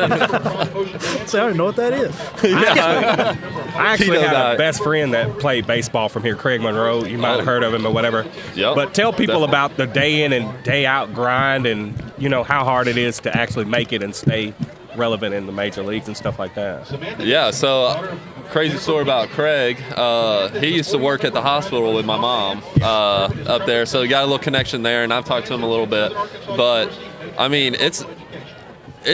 So I don't know what that is. I actually had a best friend that played baseball from here, Craig Monroe. You might have heard of him or whatever. Yep. But tell people about the day in and day out grind, and you know how hard it is to actually make it and stay relevant in the major leagues and stuff like that. Yeah, so crazy story about Craig. He used to work at the hospital with my mom up there, so we got a little connection there, and I've talked to him a little bit. But, I mean, it's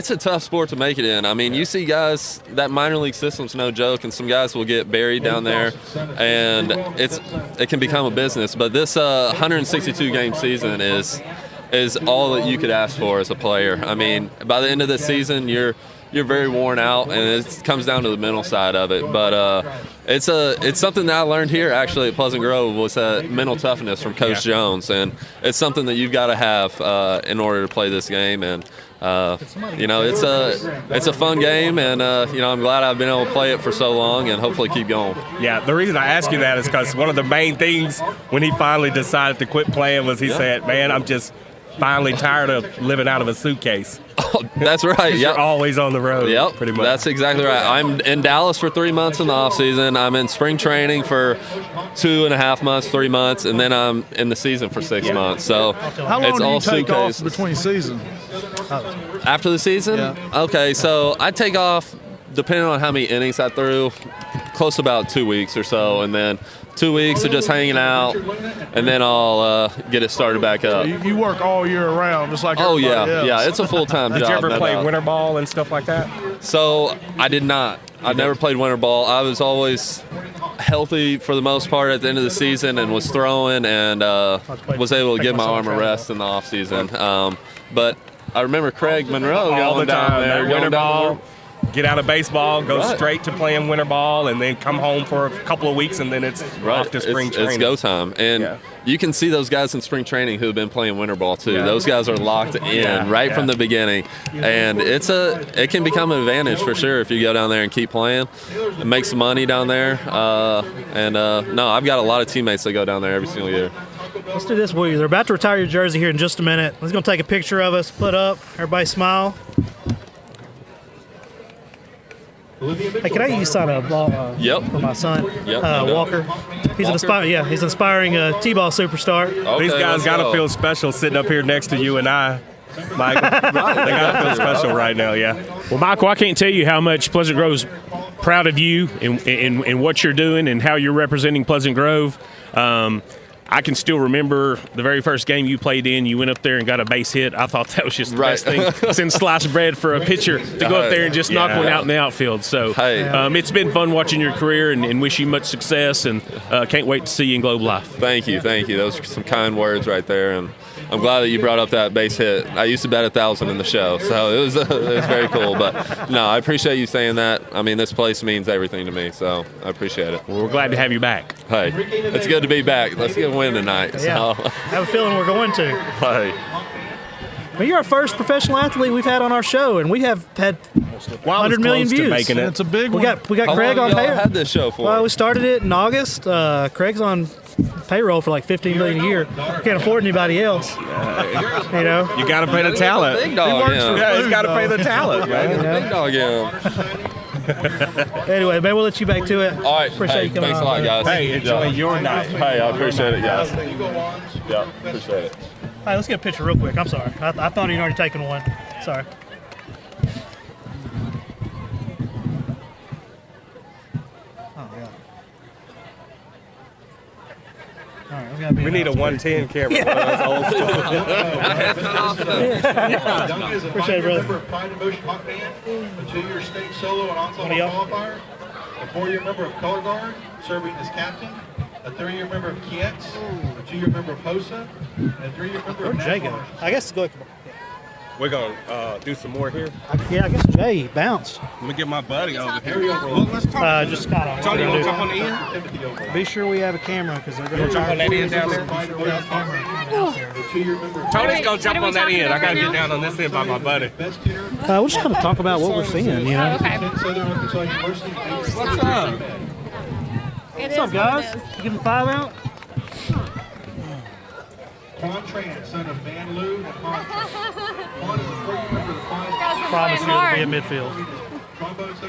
a tough sport to make it in. I mean, you see guys, that minor league system's no joke, and some guys will get buried down there, and it can become a business. But this 162-game season is all that you could ask for as a player. I mean, by the end of the season, you're very worn out, and it comes down to the mental side of it. But it's something that I learned here actually at Pleasant Grove was mental toughness from Coach Jones, and it's something that you've got to have in order to play this game. And you know, it's a fun game, and you know, I'm glad I've been able to play it for so long and hopefully keep going. Yeah, the reason I ask you that is because one of the main things when he finally decided to quit playing was he said, "Man, I'm just finally tired of living out of a suitcase." Oh, that's right. Yep. You're always on the road. Yep, pretty much. That's exactly right. I'm in Dallas for 3 months in the off season. I'm in spring training for 2.5 months, 3 months, and then I'm in the season for 6 months. So how long it's do you all take suitcases. off between seasons? After the season? Yeah. Okay, so I take off, depending on how many innings I threw, close to about 2 weeks or so, and then 2 weeks of just hanging out, and then I'll get it started back up. You work all year round, just like oh everybody else. yeah, it's a full-time job. Did you ever no play doubt. winter ball and stuff like that? So I did not. I never played winter ball. I was always healthy for the most part at the end of the season and was throwing and was able to give my arm a rest in the off season. But I remember Craig Monroe all going the time. down there, That winter going down ball, get out of baseball, go Right. straight to playing winter ball, and then come home for a couple of weeks, and then it's off to spring training. It's go time. And you can see those guys in spring training who have been playing winter ball too. Yeah. Those guys are locked in right from the beginning. And it can become an advantage for sure if you go down there and keep playing and make some money down there. No, I've got a lot of teammates that go down there every single year. Let's do this, Willie. They're about to retire your jersey here in just a minute. Let's go take a picture of us, put up. Everybody smile. Hey, can I use sign a ball for my son, Walker? He's he's an aspiring T-ball superstar. Okay, these guys got to feel special sitting up here next to you and I, Michael. They got to feel special right now, yeah. Well, Michael, I can't tell you how much Pleasant Grove's proud of you and what you're doing and how you're representing Pleasant Grove. I can still remember the very first game you played in. You went up there and got a base hit. I thought that was just the best thing since sliced bread for a pitcher to go up there and just knock one out in the outfield. So it's been fun watching your career and wish you much success, and can't wait to see you in Globe Life. Thank you. Those are some kind words right there, and I'm glad that you brought up that base hit. I used to bet 1,000 in the show, so it was very cool. But no, I appreciate you saying that. I mean, this place means everything to me, so I appreciate it. Well, we're glad to have you back. Hey, it's good to be back. Let's get a win tonight. Yeah, So. I have a feeling we're going to. Hey. Well, you're our first professional athlete we've had on our show, and we have had 100 million views. It's a big one. We got Craig on payroll. Had this show for? Well, we started it in August. Craig's on payroll for like $15 million a year. Can't afford anybody else. You know, you got to pay the talent. Big dog, yeah, he's got to pay the talent, man. Big dog, Anyway, maybe we'll let you back to it. All right. Appreciate you coming thanks on. a lot, guys. Hey, enjoy your night. Hey, I appreciate it, guys. Yeah, appreciate it. All right, let's get a picture real quick. I'm sorry. I thought he'd already taken one. Sorry. Oh, yeah. All right, we need a 110 camera. Appreciate it, brother. Member of Pride and Motion Hawk Band, a 2-year state solo and ensemble qualifier, a 4-year member of Color Guard, serving as captain, a 3-year member of KX, a 2-year member of HOSA, and a 3-year member of Jago. I guess go. We're going to do some more here. Yeah, I guess Jay bounced. Let me get my buddy over here. Well, let's talk. Just kind of. Tony, you want to jump on the end? Be sure we have a camera because they're going to jump on that end down there. Tony's going to jump on that end. I got to get down on this end by my buddy. We'll just kind of talk about what we're seeing, you know. okay. What's up? What's up, guys? You giving 5 out? Quan Tran, son of Van Loo and Quan Tran. Quan is a 4-year member of the Quan. Promise you it'll be in midfield.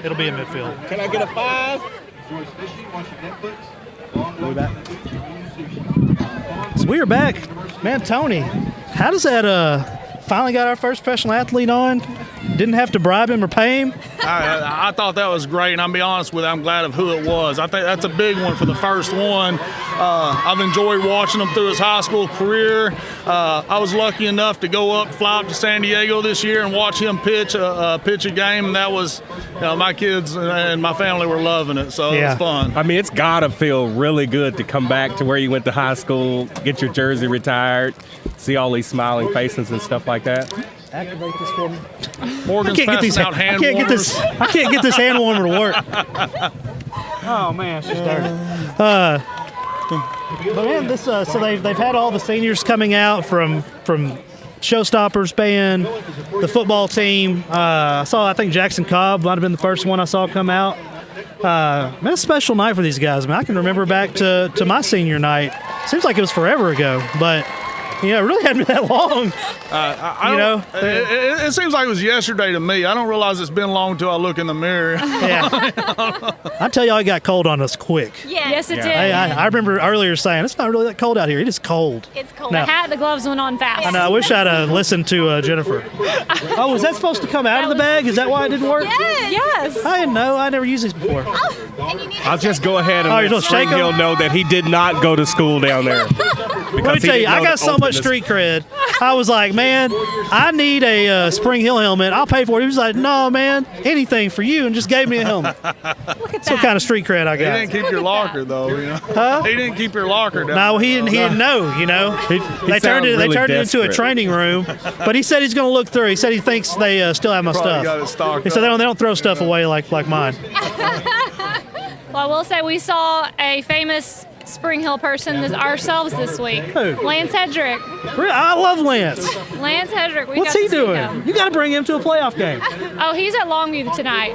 It'll be in midfield. Can I get a 5? Enjoys fishing, watching Netflix. We're back. So we are back. Man, Tony, how does that finally got our first professional athlete on? Didn't have to bribe him or pay him. I thought that was great, and I'll be honest with you, I'm glad of who it was. I think that's a big one for the first one. I've enjoyed watching him through his high school career. I was lucky enough to fly up to San Diego this year and watch him pitch a game, and that was, my kids and my family were loving it, so it was fun. I mean, it's got to feel really good to come back to where you went to high school, get your jersey retired, see all these smiling faces and stuff like that. Activate this for me. Morgan's passing out hand warmers. I can't get this hand warmer to work. Oh man, it's just dirty. But man, this so they've had all the seniors coming out from Showstoppers band, the football team. I think Jackson Cobb might have been the first one I saw come out. Man, it's a special night for these guys. Man, I can remember back to my senior night. Seems like it was forever ago, but. Yeah, it really hadn't been that long. It seems like it was yesterday to me. I don't realize it's been long until I look in the mirror. Yeah. I tell y'all, it got cold on us quick. Yes, it did. I remember earlier saying, it's not really that cold out here. It is cold. It's cold. Now, The hat, the gloves went on fast. I know. I wish I'd listened to Jennifer. Oh, was that supposed to come out of the bag? Is that why it didn't work? Yes. I didn't know. I never used these before. I'll just go ahead and you're let Spring Hill know that he did not go to school down there. Let me tell you, I got so much street cred. I was like, man, I need a Spring Hill helmet. I'll pay for it. He was like, no, man, anything for you, and just gave me a helmet. Look at That's what kind of street cred I got. He didn't keep your locker, though. Huh? He didn't keep your locker down. No, he didn't know. They turned it into a training room. But he said he's going to look through. He said he thinks they still have my stuff. Got it stocked He said they don't throw stuff away like mine. Well, I will say we saw a famous Spring Hill person ourselves this week. Who? Lance Hedrick. I love Lance. Lance Hedrick. What's he doing? You got to bring him to a playoff game. Oh, he's at Longview tonight.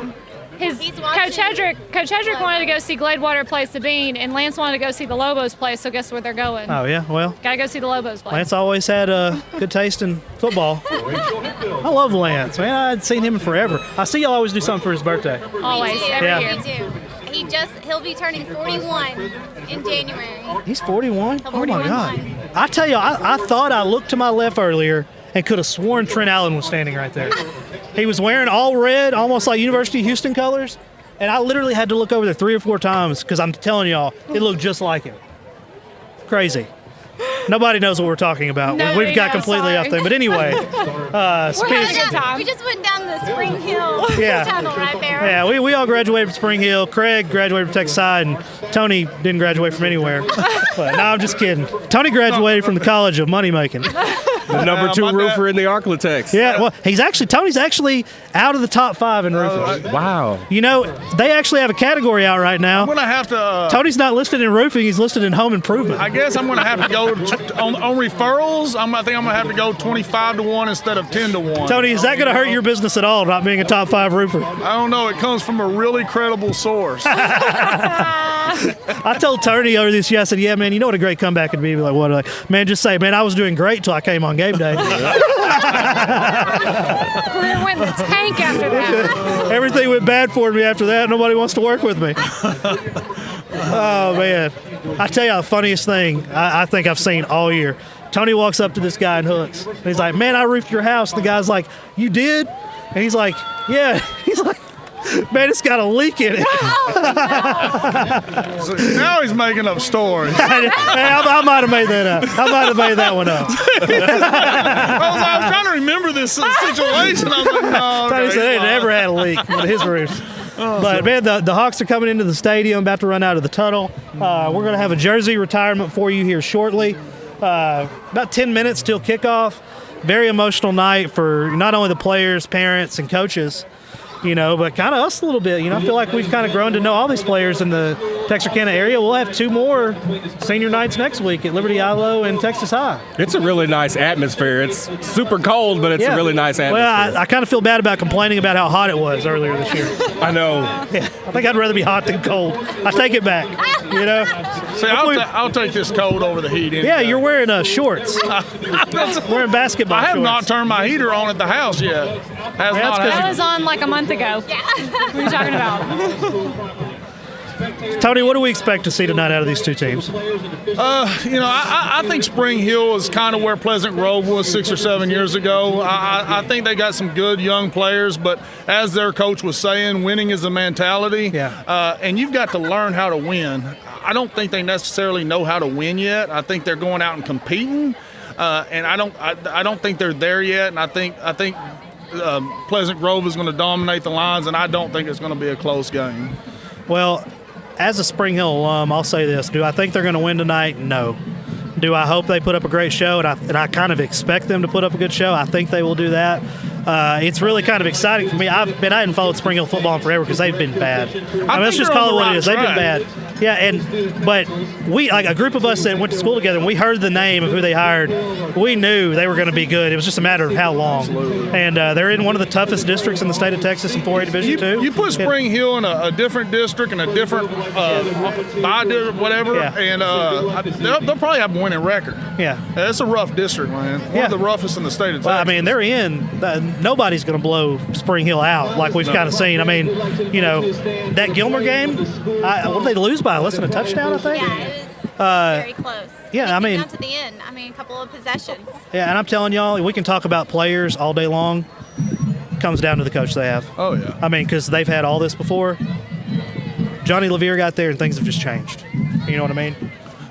Coach Hedrick wanted to go see Gladewater play Sabine, and Lance wanted to go see the Lobos play. So guess where they're going? Oh yeah, well. Gotta go see the Lobos play. Lance always had a good taste in football. I love Lance, man. I hadn't seen him in forever. I see y'all always do something for his birthday. Always, every year. We do. He'll be turning 41 in January. He's 41? He'll be Oh my 41. God. I tell you, I thought I looked to my left earlier and could have sworn Trent Allen was standing right there. He was wearing all red, almost like University of Houston colors, and I literally had to look over there 3 or 4 times because I'm telling y'all, it looked just like him. Crazy. Nobody knows what we're talking about. Nobody We've got knows, completely sorry. off theme. But anyway, We just went down the Spring Hill tunnel right there. Yeah, we all graduated from Spring Hill. Craig graduated from Texas High, and Tony didn't graduate from anywhere. But, no, I'm just kidding. Tony graduated from the College of Money Making. The number 2 roofer in the Arklatex. Yeah, well, Tony's actually out of the top 5 in roofing. Wow. You know, they actually have a category out right now. I'm going to have to. Tony's not listed in roofing; he's listed in home improvement. I guess I'm going to have to go on referrals. I think I'm going to have to go 25-1 instead of 10-1. Tony, is that going to hurt your business at all, not being a top 5 roofer? I don't know. It comes from a really credible source. I told Tony over this year, I said, yeah, man, you know what a great comeback would be? Like, what? Like, man, just say, man, I was doing great till I came on game day. Career went in the tank after that. Everything went bad for me after that. Nobody wants to work with me. Oh, man. I tell you the funniest thing I think I've seen all year. Tony walks up to this guy in Hooks. And he's like, man, I roofed your house. And the guy's like, you did? And he's like, yeah. He's like, man, it's got a leak in it. So now he's making up stories. I might have made that up. I might have made that one up. I was trying to remember this situation. I was like, no. Tony said they never had a leak on his roofs. But, man, the Hawks are coming into the stadium, about to run out of the tunnel. We're going to have a jersey retirement for you here shortly. About 10 minutes till kickoff. Very emotional night for not only the players, parents, and coaches, you know, but kind of us a little bit. You know, I feel like we've kind of grown to know all these players in the Texarkana area. We'll have 2 more senior nights next week at Liberty Ilo and Texas High. It's a really nice atmosphere. It's super cold, but it's a really nice atmosphere. Well, I kind of feel bad about complaining about how hot it was earlier this year. I know. Yeah, I think I'd rather be hot than cold. I take it back, you know. See, I'll take this cold over the heat. Yeah, you're wearing shorts. Wearing basketball shorts. I have not turned my heater on at the house yet. That was on like a month ago. Yeah. What are you talking about? Tony, what do we expect to see tonight out of these 2 teams? You know, I think Spring Hill is kind of where Pleasant Grove was 6 or 7 years ago. I think they got some good young players, but as their coach was saying, winning is a mentality. Yeah. And you've got to learn how to win. I don't think they necessarily know how to win yet. I think they're going out and competing, and I don't think they're there yet. And I think Pleasant Grove is going to dominate the lines, and I don't think it's going to be a close game. Well, as a Spring Hill alum, I'll say this. Do I think they're going to win tonight? No. Do I hope they put up a great show? And I kind of expect them to put up a good show. I think they will do that. It's really kind of exciting for me. I hadn't followed Spring Hill football in forever because they've been bad. I mean, let's just call it what it is. They've been bad. Yeah, but we, like a group of us that went to school together, and we heard the name of who they hired. We knew they were going to be good. It was just a matter of how long. Absolutely. And they're in one of the toughest districts in the state of Texas in 4A Division 2. You put Spring Hill in a different district and a different whatever, and they'll probably have a winning record. Yeah. It's a rough district, man. One of the roughest in the state of Texas. Well, I mean, they're in. Nobody's going to blow Spring Hill out like we've kind of seen. I mean, you know, that Gilmer game, what did they lose by? Less than a touchdown, I think? Yeah, it was very close. Yeah, I mean, down to the end. I mean, a couple of possessions. Yeah, and I'm telling y'all, we can talk about players all day long. It comes down to the coach they have. Oh, yeah. I mean, because they've had all this before. Johnny Levere got there, and things have just changed. You know what I mean?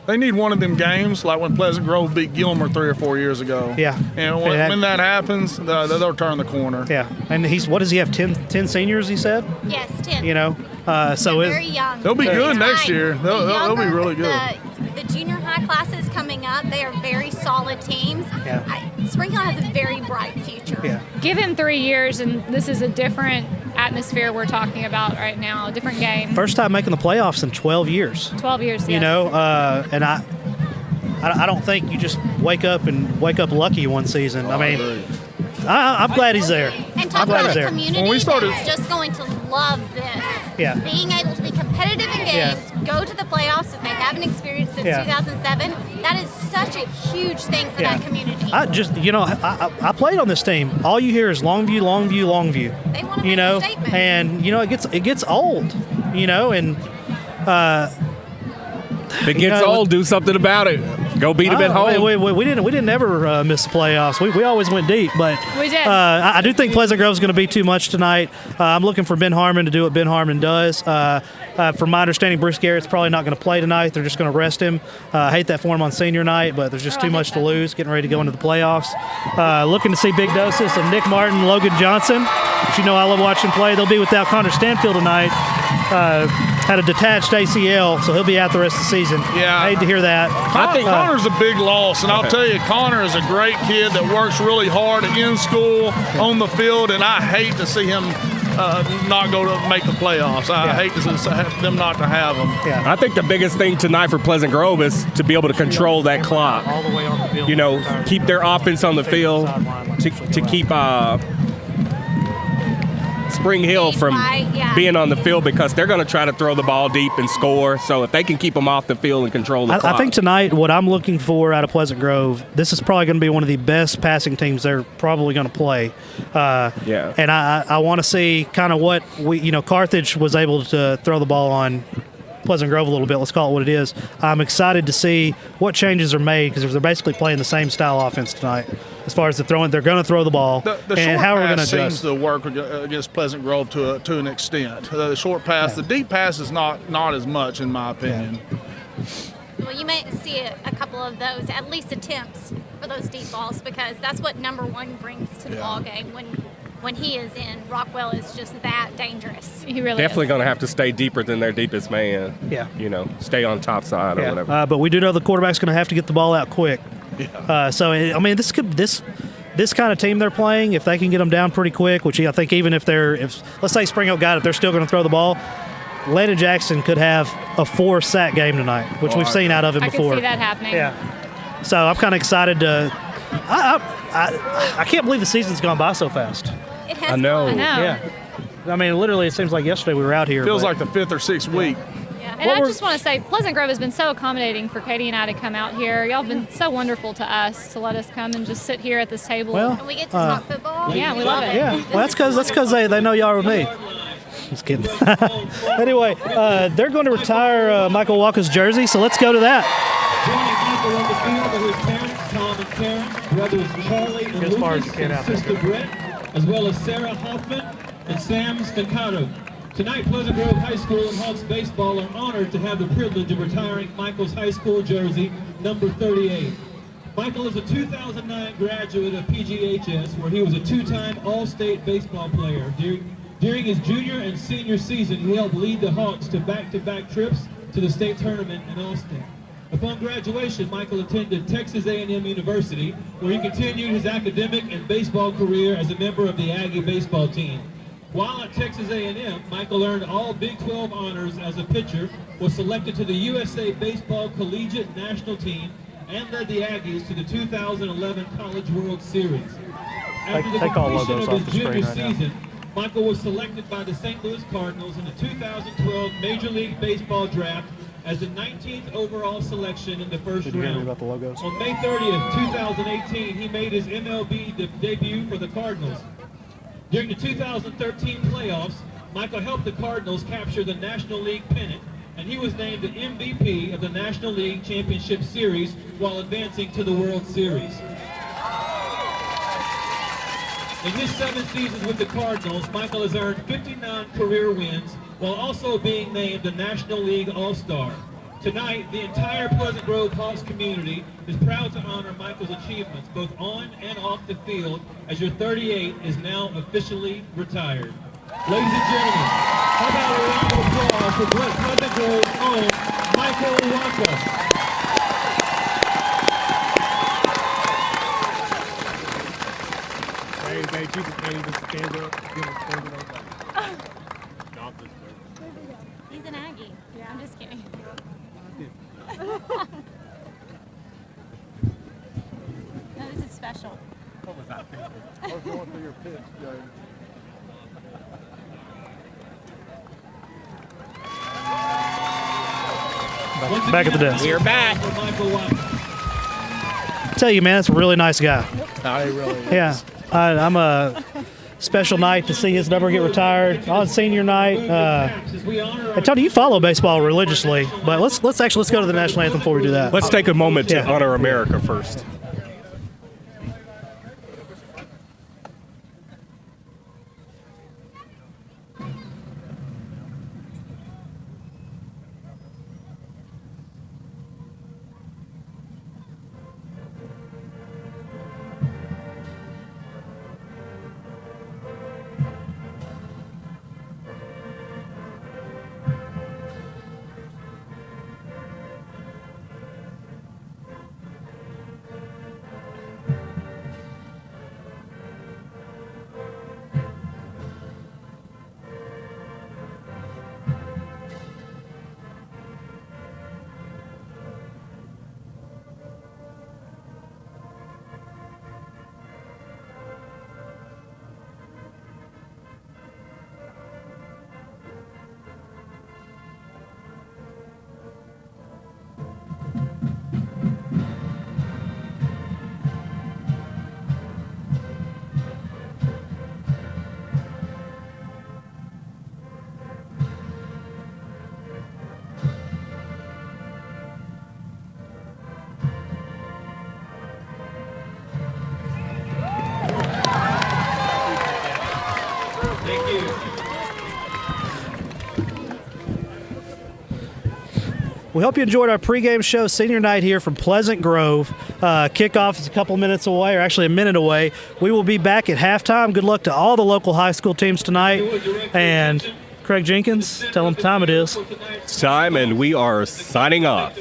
They need one of them games like when Pleasant Grove beat Gilmer 3 or 4 years ago. Yeah. And when that happens, they'll turn the corner. Yeah. And what does he have, 10 seniors, he said? Yes, 10. You know? So they're very young. They'll be good next year. They'll be really good. The junior high classes coming up, they are very solid teams. Yeah. Spring Hill has a very bright future. Yeah. Give him 3 years, and this is a different atmosphere we're talking about right now, a different game. First time making the playoffs in 12 years. 12 years, You know, and I don't think you just wake up lucky one season. I mean, I'm glad he's there. And talk about a community that's just going to love this. Yeah. Being able to be competitive in games, go to the playoffs that they haven't experienced since 2007, that is such a huge thing for that community. I played on this team. All you hear is Longview, Longview, Longview. They want to make a statement. And, you know, it gets old, you know, and if it gets old, do something about it. Go beat them at home. We didn't ever miss the playoffs. We always went deep, but We did. I do think Pleasant Grove's going to be too much tonight. I'm looking for Ben Harmon to do what Ben Harmon does. From my understanding, Bruce Garrett's probably not going to play tonight. They're just going to rest him. I hate that for him on senior night, but there's just too much to lose. Getting ready to go into the playoffs. Looking to see big doses of Nick Martin, Logan Johnson, which you know I love watching play. They'll be without Connor Stanfield tonight. Had a detached ACL, so he'll be out the rest of the season. Yeah. I hate to hear that. I think Connor's a big loss, and I'll tell you, Connor is a great kid that works really hard in school, on the field, and I hate to see him not go to make the playoffs. I hate to have them not to have him. Yeah. I think the biggest thing tonight for Pleasant Grove is to be able to control that clock. All the way on the field. You know, keep their offense on the field to keep Spring Hill from being on the field, because they're going to try to throw the ball deep and score. So if they can keep them off the field and control the clock. I think tonight what I'm looking for out of Pleasant Grove, this is probably going to be one of the best passing teams they're probably going to play. And I want to see kind of what Carthage was able to throw the ball on Pleasant Grove a little bit. Let's call it what it is. I'm excited to see what changes are made, because they're basically playing the same style offense tonight. As far as the throwing, they're going to throw the ball. The and short how are we going to pass adjust? seems to work against Pleasant Grove to an extent. The short pass, the deep pass is not as much, in my opinion. Well, you may see a couple of those, at least attempts for those deep balls, because that's what number one brings to the ball game. When he is in, Rockwell is just that dangerous. He really definitely is. going to have to stay deeper than their deepest man. Yeah. You know, stay on top side or whatever. But we do know the quarterback's going to have to get the ball out quick. Yeah. This kind of team they're playing, if they can get them down pretty quick, which I think even if let's say Spring Hill got it, they're still going to throw the ball. Landon Jackson could have a 4-sack game tonight, which we've seen out of him before. I can see that happening. Yeah. So I'm kind of excited to. I can't believe the season's gone by so fast. It has I know. Yeah. I mean, literally, it seems like yesterday we were out here. Feels like the 5th or 6th week. And I just want to say, Pleasant Grove has been so accommodating for Katie and I to come out here. Y'all have been so wonderful to us to let us come and just sit here at this table. Well, And we get to talk football. Yeah, we love it. Yeah, well, that's because they know y'all with me. Just kidding. Anyway, they're going to retire Michael Walker's jersey, so let's go to that. Tom and Karen, brothers Charlie and Lucas, and sister Brett, as well as Sarah Hoffman and Sam Staccato. Tonight, Pleasant Grove High School and Hawks baseball are honored to have the privilege of retiring Michael's high school jersey, number 38. Michael is a 2009 graduate of PGHS, where he was a 2-time All-State baseball player. During his junior and senior season, he helped lead the Hawks to back-to-back trips to the state tournament in Austin. Upon graduation, Michael attended Texas A&M University, where he continued his academic and baseball career as a member of the Aggie baseball team. While at Texas A&M, Michael earned all Big 12 honors as a pitcher, was selected to the USA Baseball Collegiate National Team, and led the Aggies to the 2011 College World Series. After the completion of his junior season, Michael was selected by the St. Louis Cardinals in the 2012 Major League Baseball Draft as the 19th overall selection in the first round. On May 30th, 2018, he made his MLB debut for the Cardinals. During the 2013 playoffs, Michael helped the Cardinals capture the National League pennant, and he was named the MVP of the National League Championship Series while advancing to the World Series. In his 7 seasons with the Cardinals, Michael has earned 59 career wins while also being named the National League All-Star. Tonight, the entire Pleasant Grove Hawks community is proud to honor Michael's achievements both on and off the field, as your 38 is now officially retired. Ladies and gentlemen, how about a round of applause for Pleasant Grove's own Michael Walker. Hey, people can't even stand up. Give him a stand up. He's an Aggie. Yeah, I'm just kidding. No, this is special. What was that thinking? I was going through your pitch, Jay. Back at the desk. We're back. I tell you, man, that's a really nice guy. No, he really is. Yeah, I'm a special night to see his number get retired on senior night. And Tony, you follow baseball religiously, but let's go to the national anthem before we do that. Let's take a moment to honor America first. We hope you enjoyed our pregame show, senior night here from Pleasant Grove. Kickoff is a couple minutes away, or actually a minute away. We will be back at halftime. Good luck to all the local high school teams tonight. And Craig Jenkins, tell them what time it is. It's time, and we are signing off.